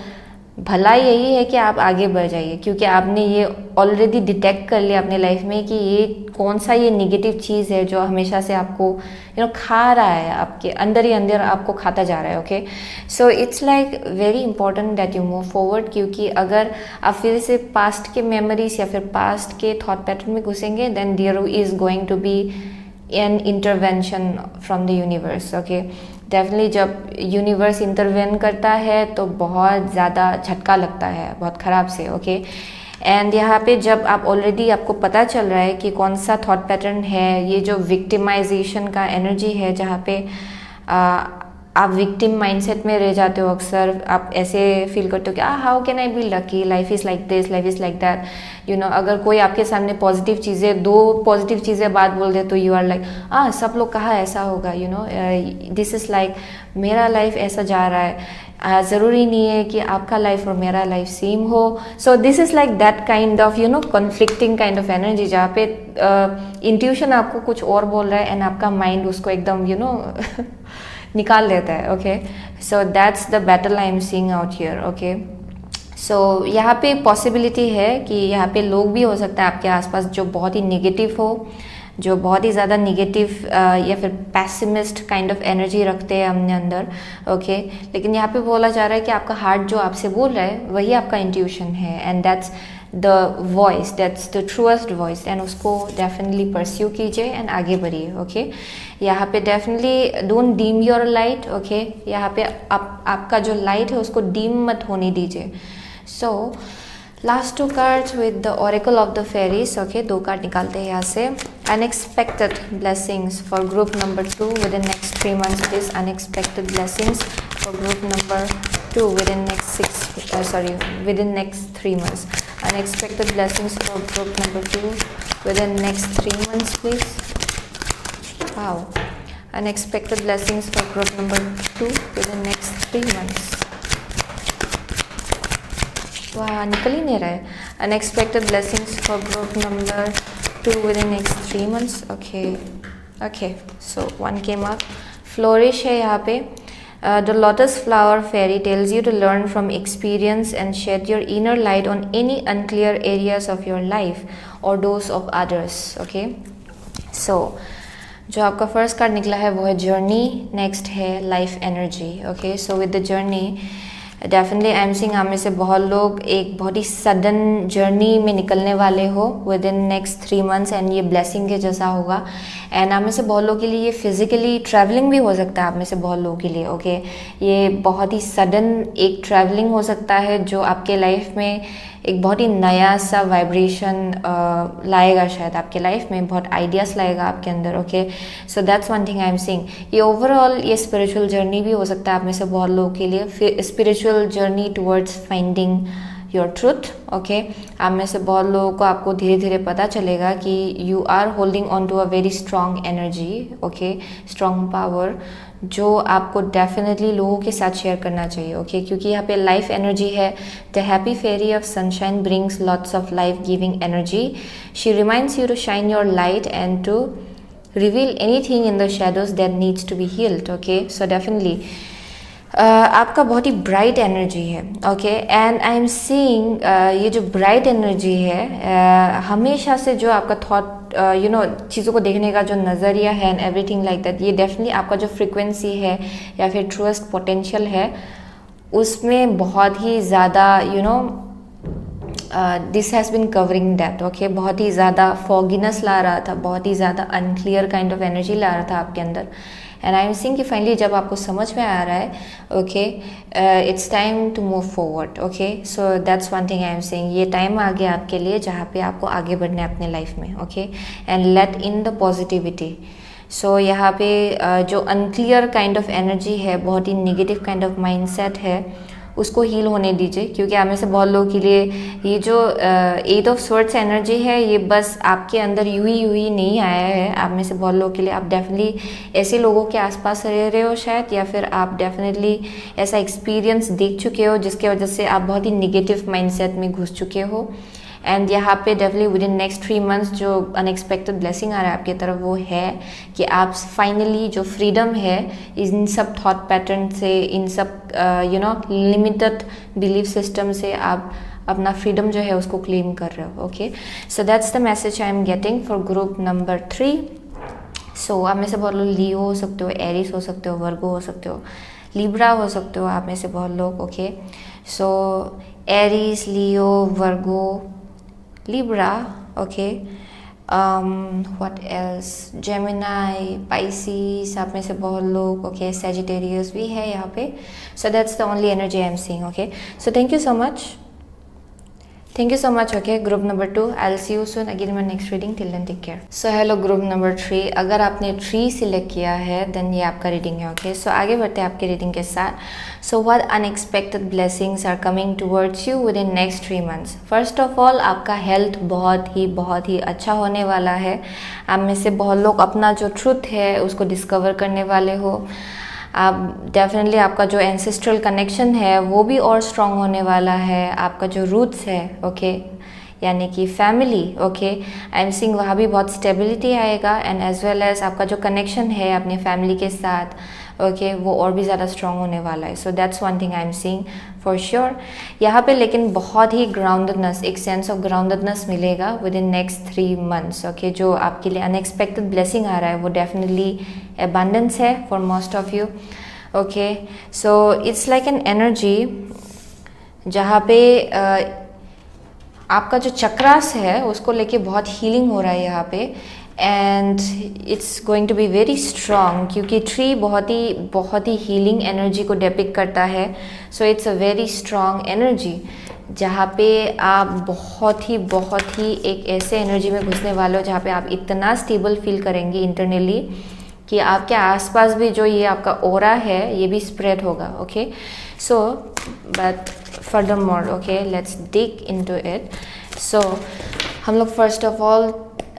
भला यही है कि आप आगे बढ़ जाइए, क्योंकि आपने ये ऑलरेडी डिटेक्ट कर लिया अपने लाइफ में कि ये कौन सा ये नेगेटिव चीज़ है जो हमेशा से आपको खा रहा है, आपके अंदर ही अंदर आपको खाता जा रहा है। Okay, so it's like very important that you move forward, क्योंकि अगर आप फिर से पास्ट के मेमोरीज या फिर पास्ट के थॉट पैटर्न में घुसेंगे, then there is going to be an intervention from the universe. Okay, definitely जब यूनिवर्स इंटरवेन करता है तो बहुत ज़्यादा झटका लगता है, बहुत ख़राब से। ओके, एंड यहाँ पे जब आप ऑलरेडी आपको पता चल रहा है कि कौन सा थॉट पैटर्न है, ये जो विक्टिमाइजेशन का एनर्जी है, जहाँ पे आप विक्टिम माइंडसेट में रह जाते हो, अक्सर आप ऐसे फील करते हो कि how can I be lucky, life is like this, life is like that. अगर कोई आपके सामने पॉजिटिव चीज़ें, दो पॉजिटिव चीज़ें बात बोल दे तो यू आर लाइक सब लोग कहा ऐसा होगा, दिस इज़ लाइक मेरा लाइफ ऐसा जा रहा है, ज़रूरी नहीं है कि आपका लाइफ और मेरा लाइफ सेम हो। सो this is like that kind of conflicting kind of energy, जहाँ पे इंट्यूशन आपको कुछ और बोल रहा है एंड आपका माइंड उसको एकदम निकाल लेता है। Okay, so that's the battle I am seeing out here. Okay, so यहाँ पे पॉसिबिलिटी है कि यहाँ पे लोग भी हो सकता है आपके आसपास जो बहुत ही नेगेटिव हो, जो बहुत ही ज़्यादा नेगेटिव या फिर पैसिमिस्ट काइंड ऑफ एनर्जी रखते हैं अपने अंदर। ओके, लेकिन यहाँ पे बोला जा रहा है कि आपका हार्ट जो आपसे बोल रहा है वही आपका इंट्यूशन है, and that's the voice, that's the truest voice, and उसको डेफिनेटली परस्यू कीजिए एंड आगे बढ़िए। ओके, यहाँ पे definitely don't dim your light. Okay, यहाँ पे आपका जो लाइट है उसको डीम मत होने दीजिए। So last 2 cards with the oracle of the fairies. Okay, 2 card निकालते हैं यहाँ से। Unexpected blessings for group number 2 within next 3 months। Please unexpected blessings for group number 2 within next 3 months। Unexpected blessings for group number 2 within next 3 months, please. Wow, unexpected blessings for group number 2 within next 3 months. वाह, निकल ही नहीं रहा है। Unexpected blessings for group number 2 within next 3 months. Okay, so 1 came up. Flourish है यहाँ पे। The lotus flower fairy tells you to learn from experience and shed your inner light on any unclear areas of your life or those of others. Okay, so जो आपका first card निकला है वो है journey, next है life energy. Okay, so with the journey definitely I am seeing आप में से बहुत लोग एक बहुत ही सडन जर्नी में निकलने वाले हो with in next 3 months, and ये ब्लेसिंग के जैसा होगा। एंड आप में से बहुत लोगों के लिए ये फिजिकली ट्रैवलिंग भी हो सकता है आप में से बहुत लोगों के लिए। ओके, ये बहुत ही सडन एक ट्रैवलिंग हो सकता है जो आपके लाइफ में एक बहुत ही नया सा वाइब्रेशन लाएगा, शायद आपके लाइफ में बहुत आइडियाज़ लाएगा आपके अंदर। Okay, so that's one thing I am seeing. ये ओवरऑल ये स्पिरिचुअल जर्नी भी हो सकता है आप में से बहुत लोगों के लिए, spiritual journey towards finding your truth. Okay, आप में से बहुत लोगों को आपको धीरे धीरे पता चलेगा कि you are holding on to a very strong energy. Okay, strong power जो आपको डेफिनेटली लोगों के साथ शेयर करना चाहिए। ओके, क्योंकि यहाँ पे लाइफ एनर्जी है। The happy fairy of sunshine brings lots of life giving energy. She reminds you to shine your light and to reveal anything in the shadows that needs to be healed. Okay, so definitely आपका बहुत ही bright energy है। Okay, and I am seeing ये जो bright energy है हमेशा से जो आपका थॉट चीज़ों को देखने का जो नज़रिया है एंड एवरीथिंग लाइक दैट, ये डेफिनेटली आपका जो फ्रीक्वेंसी है या फिर ट्रूएस्ट पोटेंशियल है उसमें बहुत ही ज़्यादा this has been covering that. Okay, बहुत ही ज़्यादा फॉगिनेस ला रहा था, बहुत ही ज़्यादा अनक्लियर काइंड ऑफ एनर्जी ला रहा था आपके अंदर। एंड आई एम सीइंग कि फाइनली जब आपको समझ में आ रहा है, okay, it's time to move forward. Okay, so that's one thing I am seeing. ये टाइम आ गया आपके लिए जहाँ पे आपको आगे बढ़ना है अपने लाइफ में। Okay, and let in the positivity. So यहाँ पे जो अनक्लियर काइंड ऑफ एनर्जी है, बहुत ही निगेटिव काइंड ऑफ माइंडसेट है, उसको हील होने दीजिए। क्योंकि आप में से बहुत लोगों के लिए ये जो 8 of Swords एनर्जी है ये बस आपके अंदर यूं ही नहीं आया है। आप में से बहुत लोगों के लिए आप डेफिनेटली ऐसे लोगों के आसपास रह रहे हो शायद, या फिर आप डेफिनेटली ऐसा एक्सपीरियंस देख चुके हो जिसके वजह से आप बहुत ही निगेटिव माइंडसेट में घुस चुके हो। एंड यहाँ पे definitely with in next 3 months जो अनएक्सपेक्टेड ब्लेसिंग आ रहा है आपकी तरफ वो है कि आप फाइनली जो फ्रीडम है इन सब थॉट पैटर्न से, इन सब लिमिटेड बिलीफ सिस्टम से आप अपना फ्रीडम जो है उसको क्लेम कर रहे हो. Okay, so that's the message I am getting for group number 3. सो आप में से बहुत लोग लियो हो सकते हो, एरिस हो सकते हो, वर्गो हो सकते हो, लिब्रा हो सकते हो आप में से बहुत लोग. Okay, so Aries, Leo, Virgo, Libra. Okay, what else, Gemini, Pisces आप में से बहुत लोग. ओके, सेजिटेरियस भी है यहाँ पे. सो that's the only energy I am seeing. Okay, so thank you so much. Thank you so much. Okay, group number 2. I'll see you soon again in my next reading. Till then, take care. So hello group number 3. अगर आपने 3 select किया है then ये आपका reading है. Okay, सो आगे बढ़ते हैं आपके रीडिंग के साथ. So what unexpected blessings are coming towards you within next 3 months? First of all, आपका हेल्थ बहुत ही अच्छा होने वाला है. आप में से बहुत लोग अपना जो ट्रूथ है उसको डिस्कवर करने वाले हो. आप डेफिनेटली आपका जो एंसेस्ट्रल कनेक्शन है वो भी और स्ट्रॉन्ग होने वाला है. आपका जो रूट्स है ओके यानी कि family. Okay, I am seeing वहाँ भी बहुत स्टेबिलिटी आएगा एंड एज वेल एज आपका जो कनेक्शन है अपने फैमिली के साथ ओके वो और भी ज़्यादा स्ट्रॉन्ग होने वाला है. सो that's one thing I am seeing for sure यहाँ पे. लेकिन बहुत ही ग्राउंडेडनेस, एक सेंस ऑफ ग्राउंडेडनेस मिलेगा with in next 3 months. Okay, जो आपके लिए अनएक्सपेक्टेड ब्लेसिंग आ रहा है वो डेफिनेटली abundance है for most of you. Okay, so it's like an energy जहाँ पे आपका जो चक्रास है उसको लेके बहुत हीलिंग हो रहा है यहाँ पे and it's going to be very strong क्योंकि ट्री बहुत ही हीलिंग एनर्जी को डेपिक्ट करता है. So it's a very strong energy जहाँ पे आप बहुत ही एक ऐसे एनर्जी में घुसने वाले हो जहाँ पे आप इतना स्टेबल फील करेंगे इंटरनली कि आपके आसपास भी जो ये आपका ओरा है ये भी स्प्रेड होगा. Okay, so but furthermore okay let's dig into it. So हम लोग first of all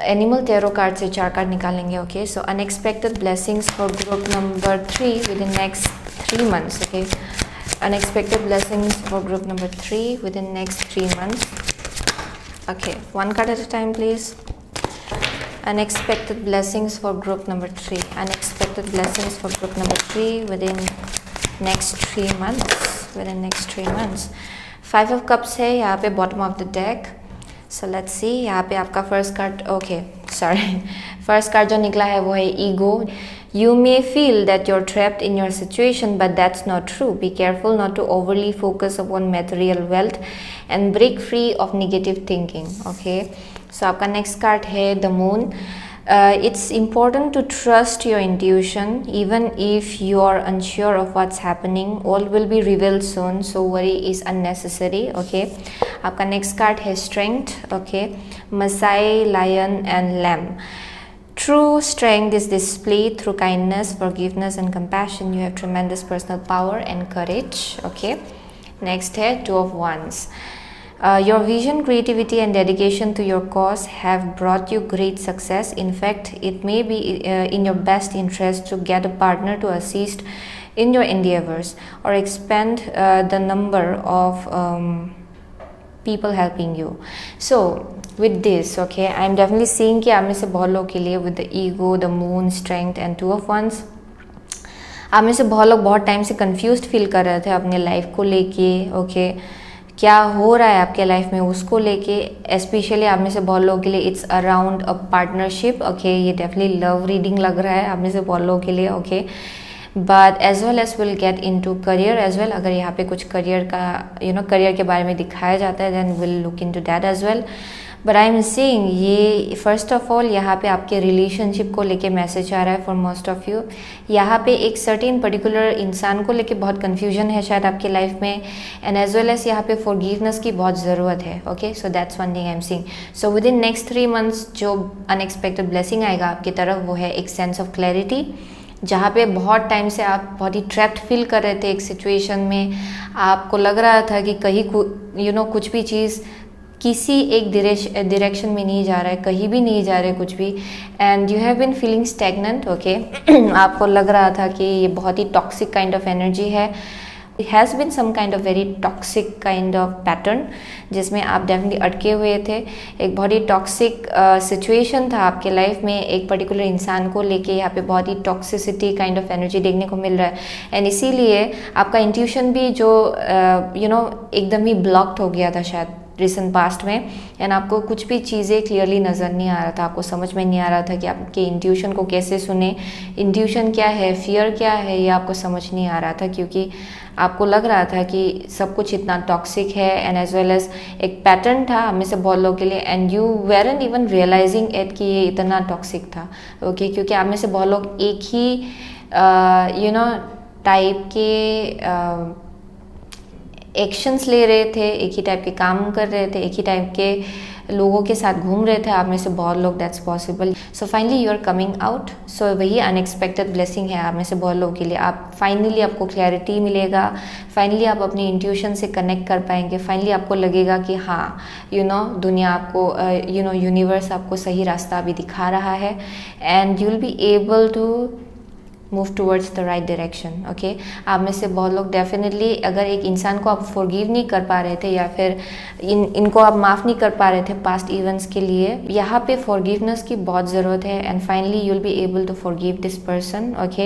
animal tarot card से 4 कार्ड निकालेंगे. Okay, so unexpected blessings for group number 3 within next 3 months. Okay, unexpected blessings for group number 3 within next 3 months. Okay, 1 card at a time please. Unexpected blessings for group number 3. Unexpected blessings for group number 3 within next 3 months. Within next 3 months. 5 of cups है यहाँ पे bottom of the deck. So let's see. यहाँ पे आपका first card. Okay, sorry. First card जो निकला है वो है ego. You may feel that you're trapped in your situation, but that's not true. Be careful not to overly focus upon material wealth and break free of negative thinking. Okay, so आपका next card है the moon. It's important to trust your intuition even if you are unsure of what's happening. All will be revealed soon, so worry is unnecessary. Okay, आपका next card है strength. Okay, Masai, lion and lamb. True strength is displayed through kindness, forgiveness and compassion. You have tremendous personal power and courage. Okay, next है 2 of wands. Your vision, creativity and dedication to your cause have brought you great success. In fact, it may be in your best interest to get a partner to assist in your endeavors or expand the number of people helping you. So with this okay I am definitely seeing कि आप में से बहुत लोगों के लिए with the ego, the moon, strength and 2 of wands आप में से बहुत लोग बहुत टाइम से कंफ्यूज्ड फील कर रहे थे अपने लाइफ को लेके. ओके, क्या हो रहा है आपके लाइफ में उसको लेके. स्पेशली आप में से बहुत लोगों के लिए it's around a partnership. Okay, ये डेफिनेटली लव रीडिंग लग रहा है आप में से बहुत लोगों के लिए. Okay, but as well as will get into career as well. अगर यहाँ पे कुछ करियर का करियर के बारे में दिखाया जाता है then will look into that as well. But I am seeing ये फर्स्ट ऑफ ऑल यहाँ पे आपके रिलेशनशिप को लेके मैसेज आ रहा है फॉर मोस्ट ऑफ यू. यहाँ पे एक सर्टेन पर्टिकुलर इंसान को लेके बहुत कन्फ्यूजन है शायद आपके लाइफ में एंड एज वेल एज यहाँ पे फॉरगिवनेस की बहुत ज़रूरत है. Okay, so that's one thing I am seeing. So within next 3 months जो अनएक्सपेक्टेड ब्लेसिंग आएगा आपकी तरफ वो है एक सेंस ऑफ क्लैरिटी जहाँ पे बहुत टाइम से आप बहुत ही ट्रैप्ड फील कर रहे थे एक सिचुएशन में. आपको लग रहा था कि कहीं कुछ भी चीज़ किसी एक डायरेक्शन में नहीं जा रहा है, कहीं भी नहीं जा रहे कुछ भी and you have been feeling stagnant. Okay, आपको लग रहा था कि ये बहुत ही टॉक्सिक काइंड ऑफ एनर्जी है has been some kind of very toxic kind of pattern जिसमें आप डेफिनेटली अटके हुए थे। एक बहुत ही टॉक्सिक सिचुएशन था आपके लाइफ में, एक पर्टिकुलर इंसान को लेके यहाँ पे बहुत ही टॉक्सिसिटी काइंड ऑफ एनर्जी देखने को मिल रहा है। एंड इसीलिए आपका इंट्यूशन भी जो एकदम ही ब्लॉक्ड हो गया था शायद रिसेंट पास्ट में। एंड आपको कुछ भी चीज़ें क्लियरली नज़र नहीं आ रहा था, आपको समझ में नहीं आ रहा था कि आपके इंट्यूशन को कैसे सुने, इंट्यूशन क्या है, फियर क्या है, ये आपको समझ नहीं आ रहा था, क्योंकि आपको लग रहा था कि सब कुछ इतना टॉक्सिक है एंड एज वेल एज एक पैटर्न था हम में से बहुत लोगों के लिए, and you weren't even realising it कि ये इतना टॉक्सिक था। ओके क्योंकि आप में से बहुत लोग एक ही टाइप के एक्शंस ले रहे थे, एक ही टाइप के काम कर रहे थे, एक ही टाइप के लोगों के साथ घूम रहे थे आप में से बहुत लोग, that's possible. So finally you are coming out. So वही अनएक्सपेक्टेड ब्लेसिंग है आप में से बहुत लोगों के लिए। आप फाइनली आपको क्लैरिटी मिलेगा, फाइनली आप अपनी इंट्यूशन से कनेक्ट कर पाएंगे, फाइनली आपको लगेगा कि हाँ दुनिया आपको यूनिवर्स आपको सही रास्ता भी दिखा रहा है and you will be able to move towards the right direction. Okay आप में से बहुत लोग डेफिनेटली अगर एक इंसान को आप फॉरगिव नहीं कर पा रहे थे या फिर इनको आप माफ़ नहीं कर पा रहे थे पास्ट इवेंट्स के लिए, यहाँ पे फॉरगिवनेस की बहुत ज़रूरत है and finally you will be able to forgive this person. Okay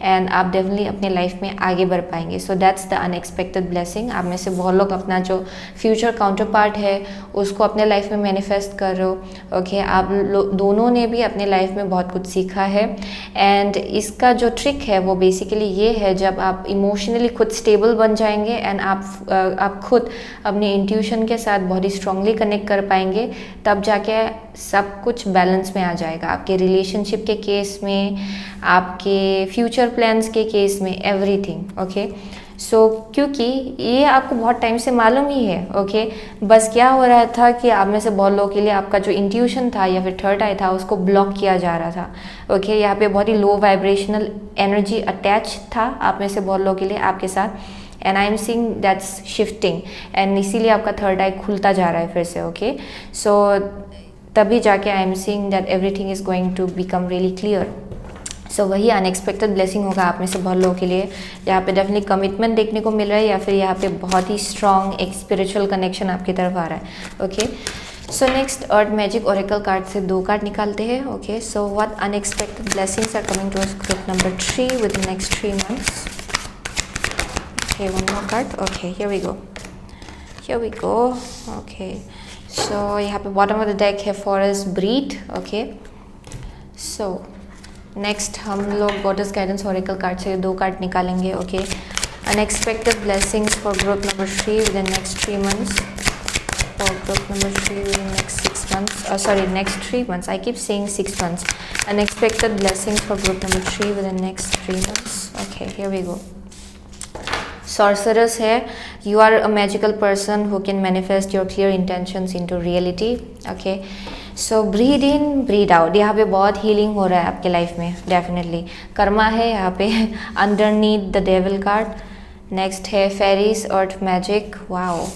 and आप डेफिनेटली अपने लाइफ में आगे बढ़ पाएंगे। So that's the unexpected blessing. आप में से बहुत लोग अपना जो फ्यूचर काउंटर पार्ट है उसको अपने लाइफ में मैनिफेस्ट कर रहे हो। ओके आप दोनों ने भी अपने लाइफ में बहुत कुछ सीखा है एंड इसका जो ट्रिक है वो बेसिकली ये है, जब आप इमोशनली खुद स्टेबल बन जाएंगे एंड आप खुद अपने इंट्यूशन के साथ बहुत ही स्ट्रांगली कनेक्ट कर पाएंगे, तब जाके सब कुछ बैलेंस में आ जाएगा। आपके रिलेशनशिप के केस में, आपके फ्यूचर प्लान्स के केस में, एवरीथिंग। ओके सो क्योंकि ये आपको बहुत टाइम से मालूम ही है। ओके बस क्या हो रहा था कि आप में से बहुत लोगों के लिए आपका जो इंट्यूशन था या फिर थर्ड आई था उसको ब्लॉक किया जा रहा था। ओके यहाँ पे बहुत ही लो वाइब्रेशनल एनर्जी अटैच था आप में से बहुत लोगों के लिए आपके साथ and I am seeing that's shifting and इसीलिए आपका थर्ड आई खुलता जा रहा है फिर से। ओके सो तभी जाके I am seeing that everything is going to become really clear. So वही अनएक्सपेक्टेड ब्लेसिंग होगा आप में से बहुत लोगों के लिए। यहाँ पे डेफिनेटली कमिटमेंट देखने को मिल रहा है या फिर यहाँ पे बहुत ही स्ट्रॉन्ग एक स्पिरिचुअल कनेक्शन आपकी तरफ आ रहा है। Okay so next earth magic oracle card से 2 कार्ड निकालते हैं। Okay so what unexpected blessings are coming to us group number 3 with the next 3 months. Okay one more card. Okay here we go. Okay so यहाँ पे bottom of the deck है forest breed. Okay so next हम लोग goddess guidance Oracle card से 2 card निकालेंगे। Okay unexpected blessings for group number 3 with the next 3 months, for group number 3 with the next 6 months, next 3 months, I keep saying 6 months. Unexpected blessings for group number 3 with the next 3 months. Okay, here we go. Sorceress है, you are a magical person who can manifest your clear intentions into reality. Okay, so breed in breed out, यहाँ पे बहुत healing हो रहा है आपके life में definitely. Karma है यहाँ पे underneath the devil card. Next है fairies earth magic, wow.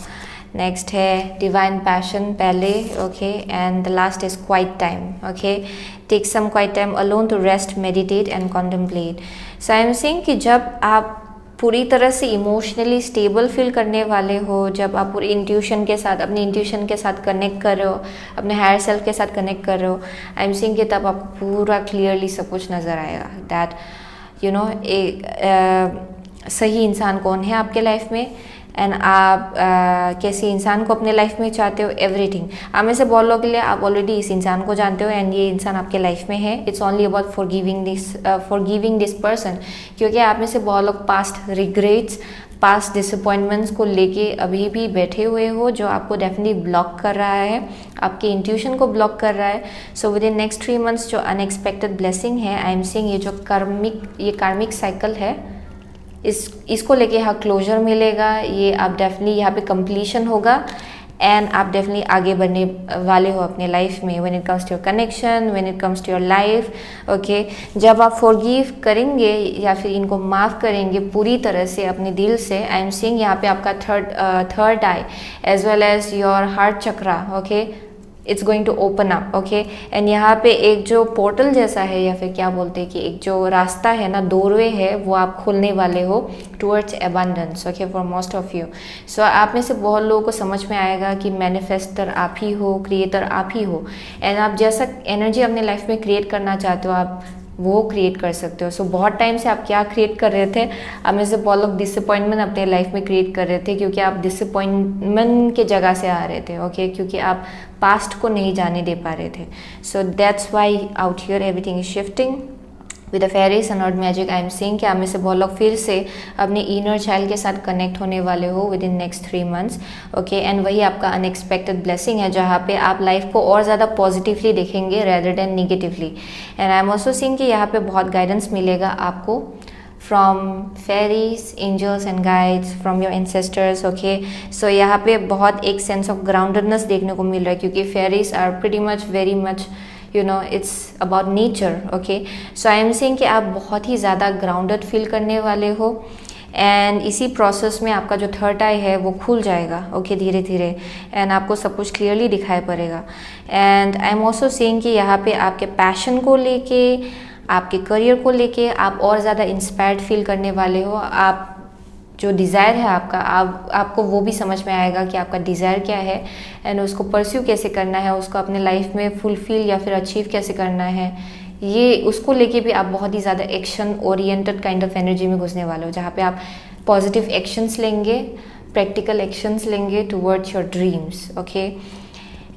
Next है डिवाइन पैशन पहले। Okay and the last is quiet time. Okay take some quiet time alone to rest, meditate and contemplate. So I am saying कि जब आप पूरी तरह से emotionally stable feel करने वाले हो, जब आप पूरी इंट्यूशन के साथ, अपनी इंट्यूशन के साथ कनेक्ट कर रहे हो, अपने हायर सेल्फ के साथ कनेक्ट कर रहे हो, आई एम सीइंग कि तब आपको पूरा क्लियरली सब कुछ नज़र आएगा दैट एक सही इंसान कौन है आपके लाइफ में एंड आप कैसे इंसान को अपने लाइफ में चाहते हो, एवरीथिंग। आप में से बहुत लोगों के लिए आप ऑलरेडी इस इंसान को जानते हो एंड ये इंसान आपके लाइफ में है। It's only about forgiving this person, क्योंकि आप में से बहुत लोग पास्ट रिग्रेट्स, पास्ट डिसअपॉइंटमेंट्स को लेके अभी भी बैठे हुए हो, जो आपको डेफिनेटली ब्लॉक कर रहा है, आपके इंट्यूशन को ब्लॉक कर रहा है। So within next 3 months जो अनएक्सपेक्टेड ब्लेसिंग है, आई एम सेइंग ये जो कार्मिक साइकिल है, इसको लेके यहाँ क्लोजर मिलेगा। ये आप डेफिनेटली यहाँ पे कंप्लीशन होगा एंड आप डेफिनेटली आगे बढ़ने वाले हो अपने लाइफ में when it comes to your connection, when it comes to your life. Okay जब आप फॉरगिव करेंगे या फिर इनको माफ़ करेंगे पूरी तरह से अपने दिल से, आई एम सीइंग यहाँ पे आपका third eye as well as your heart chakra, okay it's going to open up, okay. एंड यहाँ पे एक जो पोर्टल जैसा है या फिर क्या बोलते हैं कि एक जो रास्ता है ना, डोरवे है, वो आप खोलने वाले हो towards abundance, okay, for most of you. So आप में से बहुत लोगों को समझ में आएगा कि मैनिफेस्टर आप ही हो, क्रिएटर आप ही हो, एंड आप जैसा एनर्जी अपने लाइफ में क्रिएट करना चाहते हो आप वो क्रिएट कर सकते हो। सो बहुत टाइम से आप क्या क्रिएट कर रहे थे, आप में से बहुत लोग डिसअपॉइंटमेंट अपने लाइफ में क्रिएट कर रहे थे क्योंकि आप डिसअपॉइंटमेंट के जगह से आ रहे थे, ओके, क्योंकि आप पास्ट को नहीं जाने दे पा रहे थे। So that's why out here everything is shifting with the fairies and magic. I am seeing कि आप में से बहुत लोग फिर से अपने इनर चाइल्ड के साथ कनेक्ट होने वाले हो with in next 3 months, okay. And वही आपका अनएक्सपेक्टेड ब्लेसिंग है जहाँ पे आप लाइफ को और ज़्यादा पॉजिटिवली देखेंगे rather than negatively. And I am also seeing कि यहाँ पे बहुत गाइडेंस मिलेगा आपको from fairies, angels and guides, from your ancestors, okay. So यहाँ पे बहुत एक सेंस ऑफ ग्राउंडेडनेस देखने को मिल रहा है क्योंकि fairies are pretty much very much it's about nature, okay. So I am saying कि आप बहुत ही ज़्यादा ग्राउंडेड फील करने वाले हो एंड इसी प्रोसेस में आपका जो थर्ड आई है वो खुल जाएगा, ओके, धीरे धीरे, एंड आपको सब कुछ क्लियरली दिखाई पड़ेगा। And I am also saying कि यहाँ पे आपके पैशन को लेके, आपके करियर को लेके आप और ज़्यादा इंस्पायर्ड फील करने वाले हो। आप जो डिज़ायर है आपका, आपको वो भी समझ में आएगा कि आपका डिज़ायर क्या है एंड उसको परस्यू कैसे करना है, उसको अपने लाइफ में फुलफिल या फिर अचीव कैसे करना है, ये उसको लेके भी आप बहुत ही ज़्यादा action oriented kind of energy में घुसने वाले हो जहाँ पे आप पॉजिटिव एक्शंस लेंगे, प्रैक्टिकल एक्शंस लेंगे towards your dreams, okay.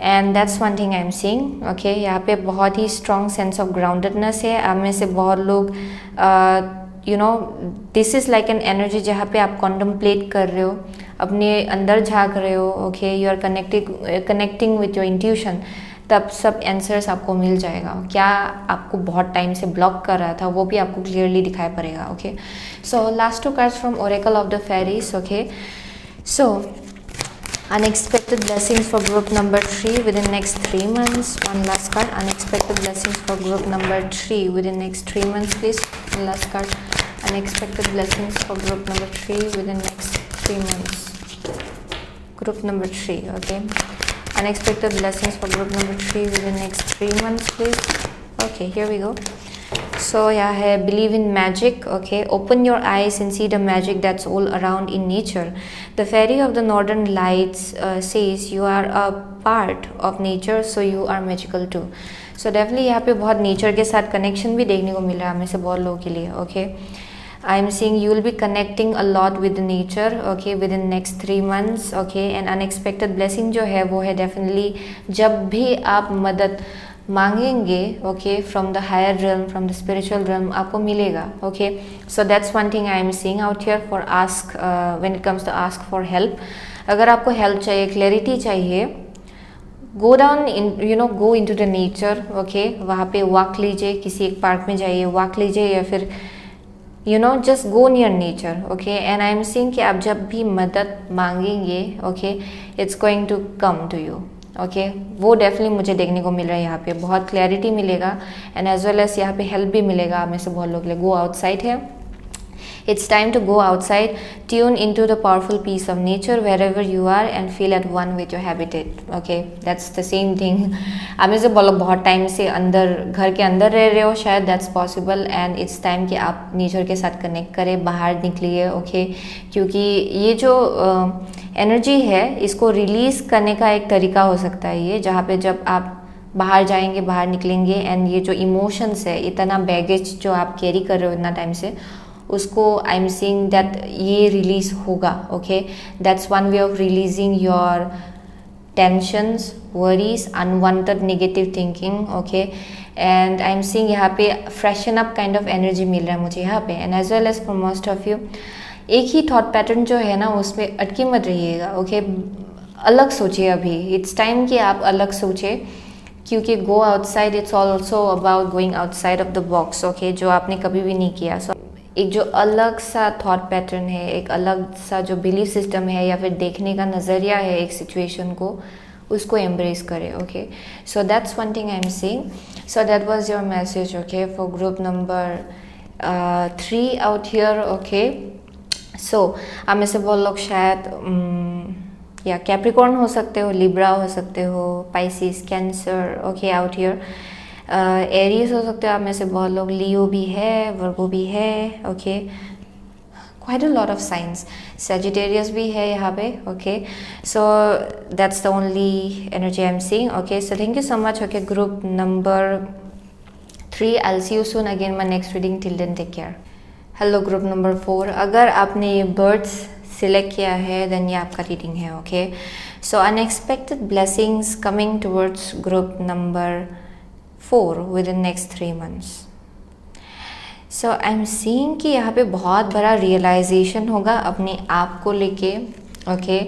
And that's one thing I am seeing, okay. यहाँ पे बहुत ही स्ट्रॉन्ग सेंस ऑफ ग्राउंडेडनेस है। आप में से बहुत लोग this is like an energy जहाँ पे आप कॉन्टम्पलेट कर रहे हो, अपने अंदर झाँक रहे हो, okay, you are connecting with your intuition, तब सब आंसर्स आपको मिल जाएगा। क्या आपको बहुत टाइम से ब्लॉक कर रहा था वो भी आपको क्लियरली दिखाई पड़ेगा, okay. So last 2 cards from oracle of the fairies, okay. So unexpected blessings for group number 3 within next 3 months. One last card, unexpected blessings for group number 3 within next 3 months, please. One last card, unexpected blessings for group number 3 within next 3 months. Group number 3, okay. Unexpected blessings for group number 3 within next 3 months, please. Okay, here we go. So यहाँ है believe in magic, okay. Open your eyes and see the magic that's all around in nature. The fairy of the northern lights says you are a part of nature, so you are magical too. So definitely यहाँ पे बहुत nature के साथ connection भी देखने को मिल रहा है हमें से बहुत लोगों के लिए, okay. I am seeing you will be connecting a lot with the nature, okay, within next 3 months, okay. And unexpected blessing जो है वो है definitely जब भी आप मदद मांगेंगे, okay, from the higher realm, from the spiritual realm, आपको मिलेगा, okay. So that's one thing I am seeing out here for ask when it comes to ask for help. अगर आपको हेल्प चाहिए, क्लैरिटी चाहिए, go down in go into the nature, okay. वहाँ पे walk लीजिए, किसी एक पार्क में जाइए, वॉक लीजिए, या फिर just go near nature, okay. And I am seeing कि आप जब भी मदद मांगेंगे, okay, it's going to come to you, okay. वो डेफिनेटली मुझे देखने को मिल रहा है। यहाँ पे बहुत क्लैरिटी मिलेगा एंड एज वेल एज यहाँ पे हेल्प भी मिलेगा। आप में से बहुत लोग गो आउटसाइड है, it's time to go outside, tune into the powerful peace of nature wherever you are and feel at one with your habitat, okay. That's the same thing. आप में से बहुत time से अंदर, घर के अंदर रह रहे हो शायद, that's possible, and it's time कि आप नेचर के साथ कनेक्ट करें, बाहर निकलिए, ओके। क्योंकि ये जो एनर्जी है इसको रिलीज़ करने का एक तरीका हो सकता है ये, जहाँ पे जब आप बाहर जाएंगे, बाहर निकलेंगे, एंड ये जो इमोशंस है, इतना बैगेज जो आप कैरी कर रहे हो इतना टाइम से, उसको आई एम सीइंग दैट ये रिलीज होगा, ओके। That's one way of releasing your tensions, worries, unwanted negative thinking, okay. And I am seeing यहाँ पे freshen up kind of energy मिल रहा है मुझे यहाँ पे, and as well as for most of you एक ही थॉट पैटर्न जो है ना उसमें अटके मत रहिएगा, ओके। अलग सोचिए अभी, इट्स टाइम कि आप अलग सोचिए, क्योंकि go outside it's also about going outside of the box, okay, जो आपने कभी भी नहीं किया। सो एक जो अलग सा थॉट पैटर्न है, एक अलग सा जो बिलीफ सिस्टम है या फिर देखने का नज़रिया है एक सिचुएशन को, उसको एम्ब्रेस करें, okay. So that's one thing I am saying. So that was your message, okay, for group number 3 out here, okay. सो आप में से बहुत लोग शायद या कैप्रिकॉर्न हो सकते हो, लिब्रा हो सकते हो, Pisces, cancer, okay, out here. Aries हो सकते हो आप में से बहुत लोग, लियो भी है, वर्गो भी है, okay, quite a lot of science, Sagittarius भी है यहाँ पे, okay. So that's the only energy I am seeing, okay. So thank you so much, okay. Group number 3, I will see you soon again my next reading, till then take care. Hello group number 4, अगर आपने ये birds select किया है then ये आपका reading है, okay. So unexpected blessings coming towards group number 4 with in next 3 months। So I am seeing कि यहाँ पे बहुत बड़ा रियलाइजेशन होगा अपने आप को लेके, ओके।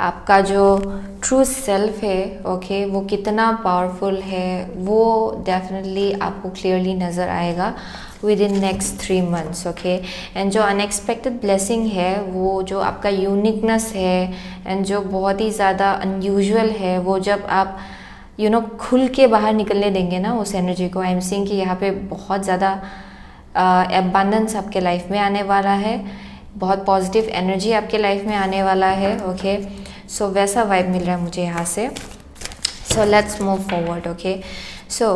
आपका जो ट्रू सेल्फ है, ओके, वो कितना पावरफुल है वो डेफिनेटली आपको क्लियरली नज़र आएगा with in next 3 months, okay. And जो अनएक्सपेक्टेड ब्लेसिंग है, वो जो आपका यूनिकनेस है एंड जो बहुत ही ज़्यादा अनयूजुअल है, वो जब आप खुल के बाहर निकलने देंगे ना उस एनर्जी को, आई एम सीइंग कि यहाँ पे बहुत ज़्यादा एबंडेंस आपके लाइफ में आने वाला है, बहुत पॉजिटिव एनर्जी आपके लाइफ में आने वाला है, ओके। सो वैसा वाइब मिल रहा है मुझे यहाँ से। So let's move forward, okay. So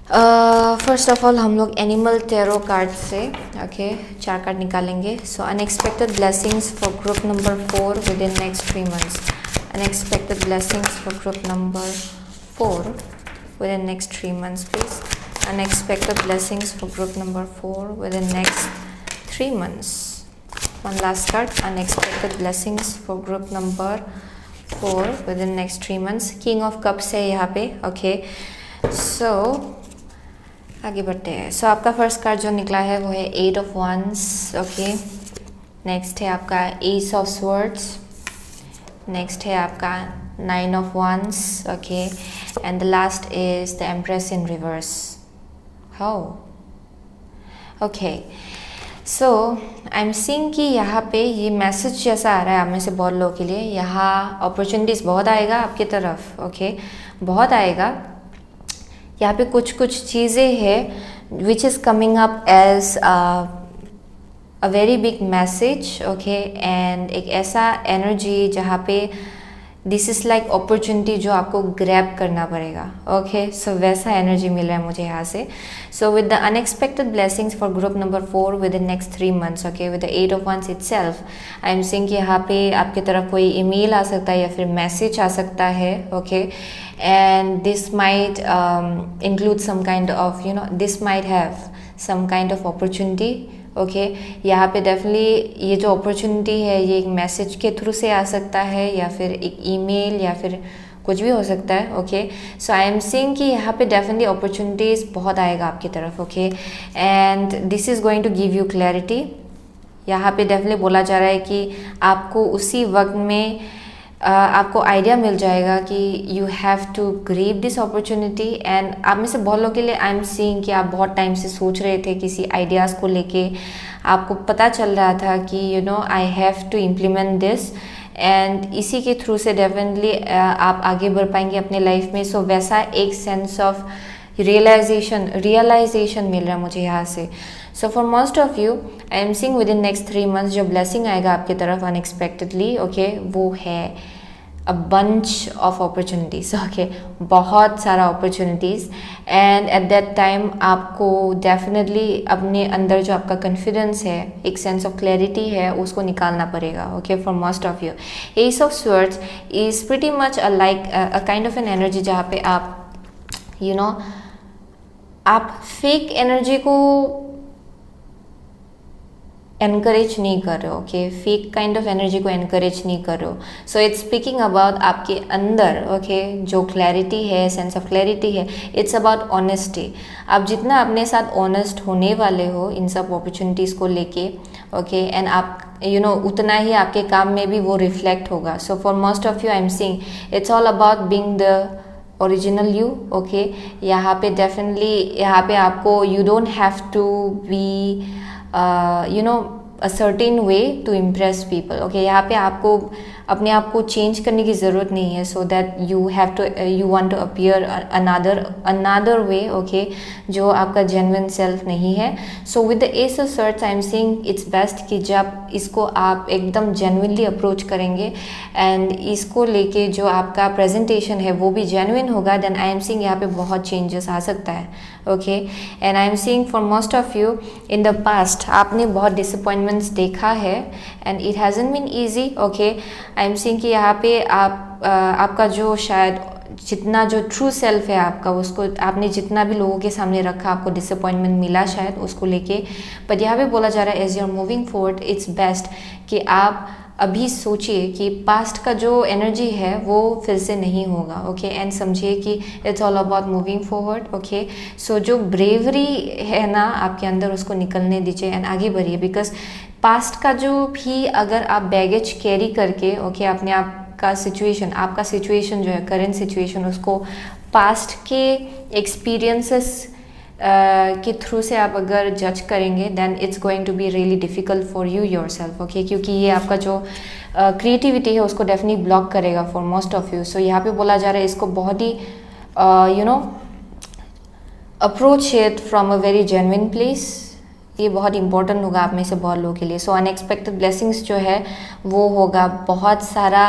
first of all हम लोग एनिमल टेरो कार्ड से, ओके, 4 कार्ड निकालेंगे। सो unexpected blessings for group number 4 with in next 3 months। Unexpected blessings for group number 4 within next 3 months, please. Unexpected blessings for group number 4 within next 3 months. One last card. Unexpected blessings for group number 4 within next 3 months. King of Cups है यहाँ पे, okay. So आगे बढ़ते हैं। So आपका first card जो निकला है वो है 8 of Wands, okay. नेक्स्ट है आपका Ace of Swords. नेक्स्ट है आपका 9 of Wands, okay, and the last is the Empress in reverse. How? Okay, so I'm seeing कि यहाँ पे ये मैसेज जैसा आ रहा है आप में से बहुत लोगों के लिए, यहाँ अपॉर्चुनिटीज़ बहुत आएगा आपकी तरफ, ओके, बहुत आएगा। यहाँ पे कुछ कुछ चीज़ें हैं which is coming up as a very big message, okay, and एक ऐसा एनर्जी जहाँ पे दिस इज़ लाइक अपॉर्चुनिटी जो आपको ग्रैब करना पड़ेगा, ओके। सो वैसा एनर्जी मिल रहा है मुझे यहाँ से। सो with the unexpected blessings for group number 4 with in next 3 months, okay, with the 8 of Wands itself, I am seeing कि यहाँ पे आपकी तरफ कोई ईमेल आ सकता है या फिर मैसेज आ सकता है, okay, and this might include some kind of this might have some kind of opportunity, okay. यहाँ पे डेफिनेटली ये जो अपॉर्चुनिटी है ये एक मैसेज के थ्रू से आ सकता है या फिर एक ईमेल या फिर कुछ भी हो सकता है, okay. So I am seeing कि यहाँ पे डेफिनेटली अपॉर्चुनिटीज़ बहुत आएगा आपकी तरफ, okay, and this is going to give you clarity. यहाँ पे डेफिनेटली बोला जा रहा है कि आपको उसी वक्त में आपको आइडिया मिल जाएगा कि you have to grab this opportunity. And आप में से बहुत लोगों के लिए आई एम सीइंग कि आप बहुत टाइम से सोच रहे थे किसी आइडियाज़ को लेके, आपको पता चल रहा था कि I have to implement this, and इसी के थ्रू से डेफिनेटली आप आगे बढ़ पाएंगे अपने लाइफ में। सो वैसा एक सेंस ऑफ रियलाइजेशन मिल रहा है मुझे यहाँ से। सो for most of you I am seeing within next 3 months जो ब्लेसिंग आएगा आपकी तरफ अनएक्सपेक्टेडली, ओके, वो है a bunch of opportunities, okay, बहुत सारा opportunities. And eight that time आपको डेफिनेटली अपने अंदर जो आपका कॉन्फिडेंस है, एक सेंस ऑफ क्लैरिटी है, उसको निकालना पड़ेगा, okay, for most of you. Ace of swords is pretty much like a kind of an energy जहाँ पे आप आप फेक एनर्जी को एनकरेज नहीं कर रहे हो, okay, fake kind of energy को एनकरेज नहीं कर रहे हो। सो इट्स स्पीकिंग अबाउट आपके अंदर, ओके, जो क्लैरिटी है, सेंस ऑफ क्लैरिटी है, इट्स अबाउट ऑनेस्टी। आप जितना अपने साथ ऑनेस्ट होने वाले हो इन सब अपॉर्चुनिटीज़ को लेके, ओके, एंड आप उतना ही आपके काम में भी वो रिफ्लेक्ट होगा। So for most of you I am seeing it's all about being the original you, okay. यहाँ पे डेफिनेटली यहाँ पे आपको you don't have to be a certain way to impress people, okay। यहाँ पे आपको अपने आप को चेंज करने की ज़रूरत नहीं है, so that you want to appear another way, okay, जो आपका जेन्युइन सेल्फ नहीं है. So with the ace of swords I am saying it's best कि जब इसको आप एकदम जेन्युइनली अप्रोच करेंगे एंड इसको लेके जो आपका प्रेजेंटेशन है वो भी जेन्युइन होगा, देन आई एम सेइंग यहाँ पे बहुत चेंजेस आ सकता है. Okay, and I am saying for most of you in the past आपने बहुत डिसअपॉइंटमेंट्स देखा है and it hasn't been easy. Okay, I am saying कि यहाँ पे आपका जो शायद जितना जो ट्रू सेल्फ है आपका, उसको आपने जितना भी लोगों के सामने रखा, आपको डिसअपॉइंटमेंट मिला शायद उसको लेके, बट यहाँ पे बोला जा रहा है as you are moving forward it's best कि आप अभी सोचिए कि पास्ट का जो एनर्जी है वो फिर से नहीं होगा. ओके, एंड समझिए कि it's all about moving forward. Okay, so जो ब्रेवरी है ना आपके अंदर उसको निकलने दीजिए एंड आगे बढ़िए, बिकॉज पास्ट का जो भी अगर आप बैगेज कैरी करके ओके अपने आप का सिचुएशन, आपका सिचुएशन जो है करेंट सिचुएशन, उसको पास्ट के एक्सपीरियंसेस के थ्रू से आप अगर जज करेंगे then it's going to be really difficult for you yourself. Okay, क्योंकि ये आपका जो क्रिएटिविटी है उसको डेफिनेटली ब्लॉक करेगा for most of you. So यहाँ पे बोला जा रहा है इसको बहुत ही approach it from a very genuine place. ये बहुत इंपॉर्टेंट होगा आप में से बहुत लोगों के लिए. सो अनएक्सपेक्टेड ब्लेसिंग्स जो है वो होगा, बहुत सारा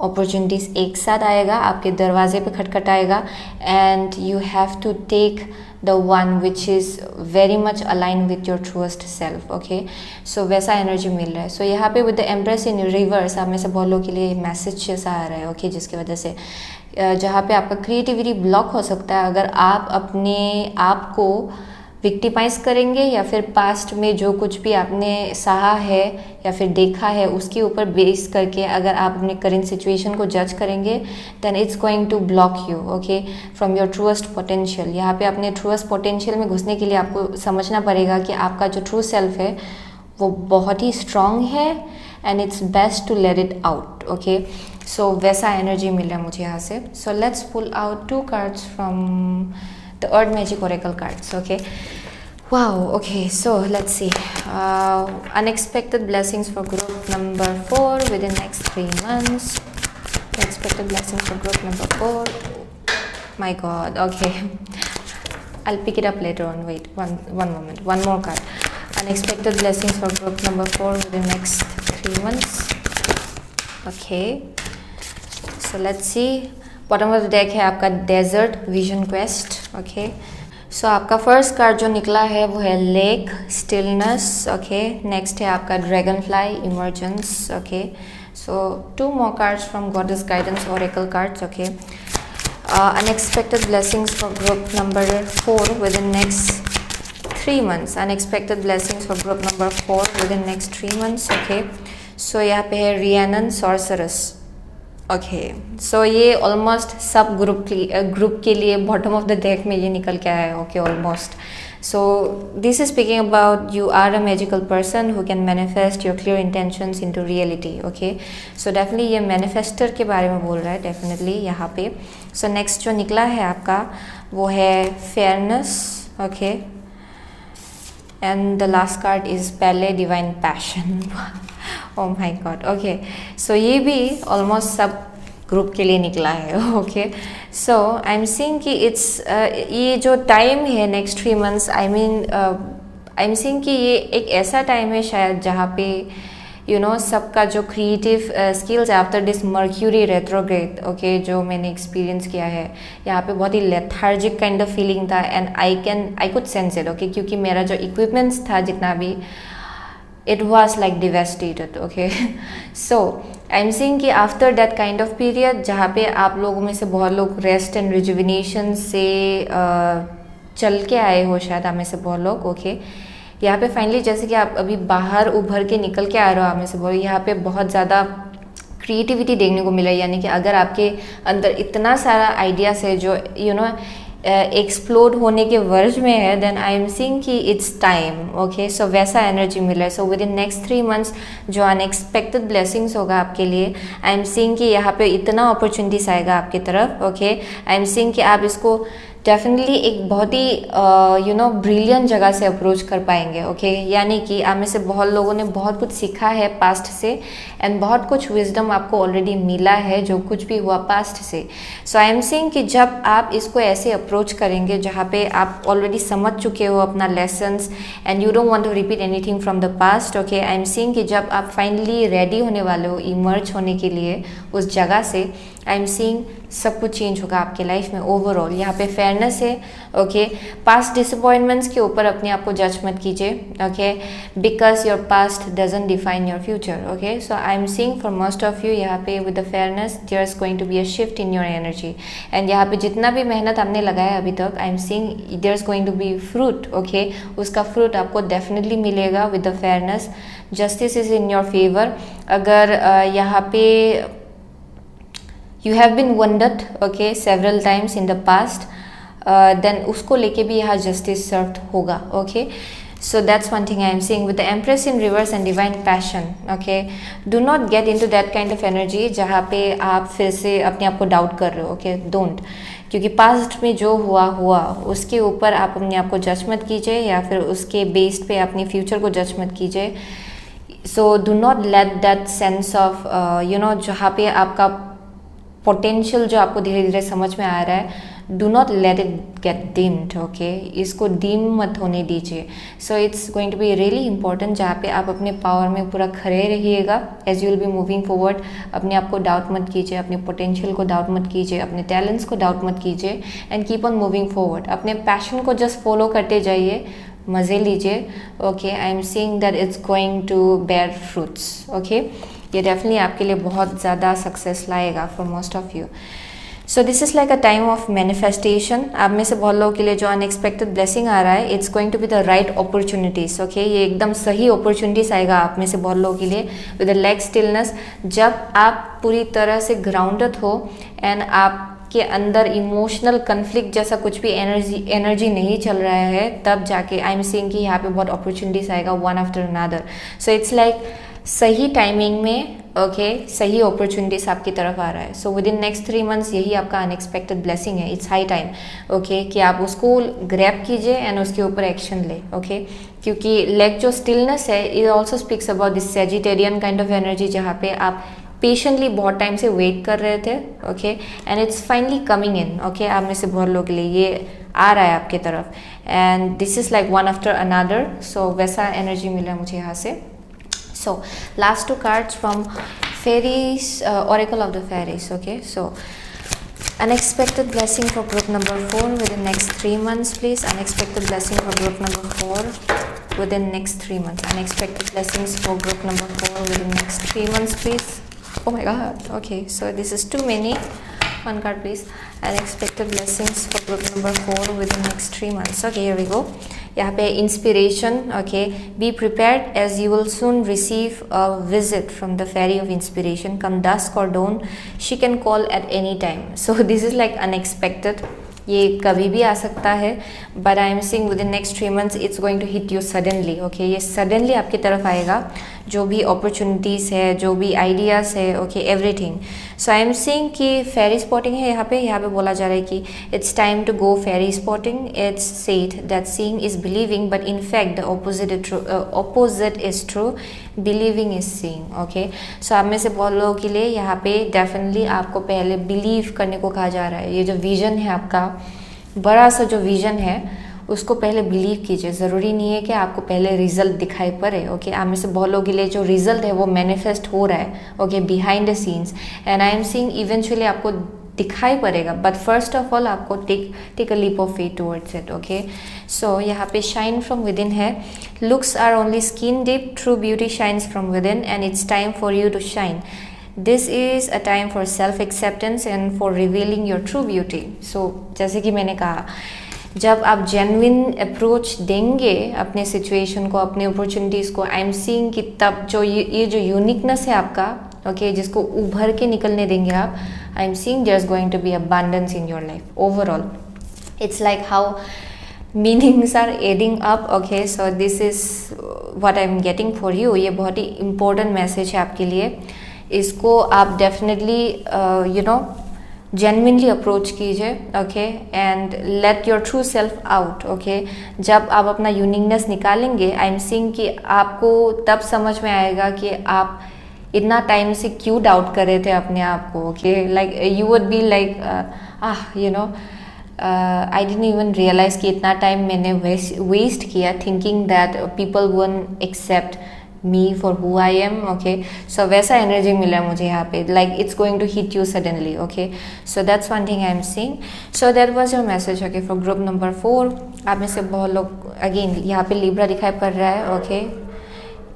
अपॉर्चुनिटीज़ एक साथ आएगा, आपके दरवाजे पे खटखटाएगा and you have to take the one which is very much align with your truest self. Okay, so वैसा एनर्जी मिल रहा है. सो यहाँ पे with the empress in reverse आप में से बहुत लोगों के लिए मैसेज जैसा आ रहा है. ओके, जिसकी वजह से जहाँ पे आपका क्रिएटिविटी ब्लॉक हो सकता है अगर आप अपने आप को विक्टिमाइज करेंगे या फिर पास्ट में जो कुछ भी आपने सहा है या फिर देखा है उसके ऊपर बेस करके अगर आप अपने करेंट सिचुएशन को जज करेंगे then it's going to block you okay from your truest potential. यहाँ पे अपने ट्रूएस्ट पोटेंशियल में घुसने के लिए आपको समझना पड़ेगा कि आपका जो ट्रू सेल्फ है वो बहुत ही स्ट्रॉन्ग है and it's best to let it out. Okay, so वैसा एनर्जी मिल रहा है मुझे यहाँ से. So let's pull out 2 cards फ्रॉम the Earth Magic Oracle cards. Okay, wow. Okay, so let's see unexpected blessings for group number 4 within next 3 months. Unexpected blessings for group number 4. My god. Okay, I'll pick it up later on. Wait one moment, one more card. Unexpected blessings for group number 4 within next 3 months. Okay, so let's see. Bottom of the deck है आपका desert vision quest. Okay, सो आपका first card जो निकला है वो है lake stillness. Okay, next है आपका dragon fly emergence. Okay, so 2 more cards from Goddess Guidance Oracle cards. Okay, unexpected blessings for group number 4 within next 3 months. Unexpected blessings for group number 4 within next 3 months. Okay, so यहाँ पे है रियानन sorcerer's. Okay, so ये almost सब group के लिए bottom of the deck में ये निकल के आया है. Okay, almost. So this is speaking about you are a magical person who can manifest your clear intentions into reality. Okay, so definitely ये मैनिफेस्टर के बारे में बोल रहा है डेफिनेटली यहाँ पे. सो नेक्स्ट जो निकला है आपका वो है fairness. Okay, and the last card is Pele divine passion. Oh my God. Okay, so ये भी ऑलमोस्ट सब ग्रुप के लिए निकला है. Okay, so I am seeing कि इट्स ये जो टाइम है next 3 months, I am seeing कि ये एक ऐसा टाइम है शायद जहाँ पे सबका जो creative skills after this mercury retrograde. Okay, जो मैंने एक्सपीरियंस किया है यहाँ पे बहुत ही लेथार्जिक काइंड ऑफ फीलिंग था and I could sense it. Okay, क्योंकि मेरा जो इक्विपमेंट्स था जितना भी it was like devastated. Okay, so I'm seeing कि after that kind of period जहाँ पे आप लोगों में से बहुत लोग rest and rejuvenation से चल के आए हो शायद, आप में से बहुत लोग. ओके, यहाँ पे फाइनली जैसे कि आप अभी बाहर उभर के निकल के आ रहे हो, आप में से बहुत यहाँ पे बहुत ज़्यादा क्रिएटिविटी देखने को मिला. यानी कि अगर आपके अंदर इतना सारा आइडियाज़ है जो एक्सप्लोड होने के वर्ज में है देन आई एम सीइंग कि इट्स टाइम. ओके, सो वैसा एनर्जी मिला है. So within next 3 months जो अनएक्सपेक्टेड ब्लेसिंग्स होगा आपके लिए, आई एम सीइंग कि यहाँ पे इतना अपॉर्चुनिटीज आएगा आपकी तरफ. ओके, आई एम सीइंग कि आप इसको डेफिनेटली एक बहुत ही ब्रिलियंट जगह से अप्रोच कर पाएंगे। ओके यानी कि आप में से बहुत लोगों ने बहुत कुछ सीखा है पास्ट से एंड बहुत कुछ विजडम आपको ऑलरेडी मिला है जो कुछ भी हुआ पास्ट से। सो आई एम सेइंग कि जब आप इसको ऐसे अप्रोच करेंगे जहाँ पे आप ऑलरेडी समझ चुके हो अपना lessons and you don't want to repeat anything from the past. Okay I am saying कि जब आप फाइनली रेडी होने वाले हो इमर्ज होने के लिए उस जगह से, आई एम सीइंग सब कुछ चेंज होगा आपके लाइफ में ओवरऑल। यहाँ पे फेयरनेस है। ओके पास्ट डिसअपॉइंटमेंट्स के ऊपर अपने आप को जज मत कीजिए। Okay because your past doesn't define your future. Okay so I am seeing for most of you यहाँ पे with the fairness there is going to be a shift in your energy and यहाँ पे जितना भी मेहनत हमने लगाया अभी तक, I am seeing there is going to be fruit. Okay उसका फ्रूट आपको डेफिनेटली मिलेगा with the fairness. Justice is in your favour. अगर यहाँ पे you have been wounded okay several times in the past, then उसको लेके भी यहाँ justice served होगा। okay so that's one thing I am saying with the Empress in reverse and divine passion। okay do not get into that kind of energy जहाँ पे आप फिर से अपने आप को डाउट कर रहे हो। okay don't, क्योंकि पास्ट में जो हुआ उसके ऊपर आप अपने आप को जज मत कीजिए या फिर उसके बेस्ड पे अपने फ्यूचर को जज मत कीजिए। So do not let that sense of जहाँ पे आपका पोटेंशियल जो आपको धीरे धीरे समझ में आ रहा है, do not let it get dimmed. Okay इसको डिम मत होने दीजिए। So it's going to be really important जहाँ पे आप अपने पावर में पूरा खड़े रहिएगा as you will be moving forward. अपने आप को डाउट मत कीजिए, अपने पोटेंशियल को डाउट मत कीजिए, अपने टैलेंट्स को डाउट मत कीजिए and keep on moving forward. अपने पैशन को जस्ट फॉलो करते जाइए, मज़े लीजिए। Okay I am seeing that it's going to bear fruits. Okay ये डेफिनेटली आपके लिए बहुत ज़्यादा सक्सेस लाएगा for most of you. So this is like a time of manifestation. आप में से बहुत लोगों के लिए जो अनएक्सपेक्टेड ब्लेसिंग आ रहा है, it's going to be the right opportunities. Okay ये एकदम सही अपॉर्चुनिटीज़ आएगा आप में से बहुत लोगों के लिए विद द लेग स्टिलनेस। जब आप पूरी तरह से ग्राउंडेड हो एंड आप के अंदर इमोशनल कन्फ्लिक्ट जैसा कुछ भी एनर्जी नहीं चल रहा है, तब जाके आई एम सीइंग कि यहाँ पे बहुत अपॉर्चुनिटीज़ आएगा one after another. So it's like सही टाइमिंग में ओके सही अपॉर्चुनिटीज आपकी तरफ आ रहा है। So within next 3 months यही आपका अनएक्सपेक्टेड ब्लेसिंग है। इट्स हाई टाइम ओके कि आप उसको ग्रैब कीजिए एंड उसके ऊपर एक्शन ले। ओके क्योंकि लेग जो स्टिलनेस है it also speaks about this Sagittarian kind of energy जहाँ पे आप पेशेंटली बहुत टाइम से वेट कर रहे थे। Okay and it's finally coming in. Okay आप में से बहुत लोगों के लिए ये आ रहा है आपके तरफ and this is like one after another. So वैसा एनर्जी मिला मुझे यहाँ से। So last 2 cards from fairies, oracle of the fairies. Okay so unexpected blessing for group number 4 within next 3 months please. Unexpected blessing for group number 4 within next 3 months. Unexpected blessings for group number 4 within next 3 months please. Oh my god okay so this is too many. 1 card please. Unexpected blessings for group number 4 within next 3 months. Okay here we go. यहाँ पे inspiration. Okay be prepared as you will soon receive a visit from the fairy of inspiration come dusk or dawn she can call at any time. So this is like unexpected, ये कभी भी आ सकता है but I am seeing within next 3 months it's going to hit you suddenly. Okay ये suddenly आपकी तरफ आएगा जो भी अपॉर्चुनिटीज़ है, जो भी आइडियाज़ है, okay everything. So I am seeing कि फेरी स्पॉटिंग है यहाँ पे बोला जा रहा है कि it's time to go fairy spotting. It's said that seeing is believing but in fact the opposite is true, believing is seeing. Okay सो आप में से बहुत लोगों के लिए यहाँ पे डेफिनेटली आपको पहले बिलीव करने को कहा जा रहा है। ये जो विजन है आपका, बड़ा सा जो विजन है उसको पहले बिलीव कीजिए। ज़रूरी नहीं है कि आपको पहले रिजल्ट दिखाई पड़े। ओके आप में से बहुत लोगों के लिए जो रिजल्ट है वो मैनिफेस्ट हो रहा है okay behind the scenes and I am seeing eventually आपको दिखाई पड़ेगा बट फर्स्ट ऑफ ऑल आपको take a leap of faith towards it. Okay so यहाँ पे शाइन फ्रॉम विद इन है। Looks are only skin deep, true beauty shines from within and it's time for you to shine. This is a time for self acceptance and for revealing your true beauty. So जैसे कि मैंने कहा, जब आप genuine approach देंगे अपने situation को, अपने अपॉर्चुनिटीज़ को, आई एम सीइंग कि तब जो ये जो यूनिकनेस है आपका ओके जिसको उभर के निकलने देंगे आप, I am seeing there is going to be abundance in your life overall. It's like how meanings are adding up. Okay so this is what I am getting for you. ये बहुत ही important message है आपके लिए। इसको आप definitely genuinely approach कीजिए, okay, and let your true self out, okay. जब आप अपना यूनिकनेस निकालेंगे, आई एम सीइंग कि आपको तब समझ में आएगा कि आप इतना टाइम से क्यों डाउट कर रहे थे अपने आप को, okay. Like you would be like you know I didn't even realise कि इतना टाइम मैंने वेस्ट किया thinking that people won't accept me for who I am, okay. So वैसा एनर्जी मिला मुझे यहाँ पे, like it's going to hit you suddenly, okay. So that's one thing I am seeing. So that was your message, okay, for group number 4। आप में से बहुत लोग, अगेन यहाँ पे लिब्रा दिखाई पड़ रहा है, ओके,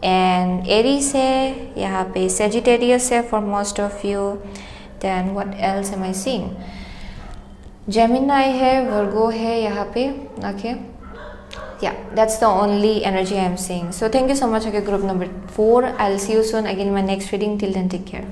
एंड एरीज है, यहाँ पे सेजिटेरियस है for most of you. Then what else am I seeing, Gemini है, वर्गो है यहाँ पे, okay. Yeah, that's the only energy I'm seeing. So thank you so much, okay, group number 4. I'll see you soon again in my next reading. Till then, take care.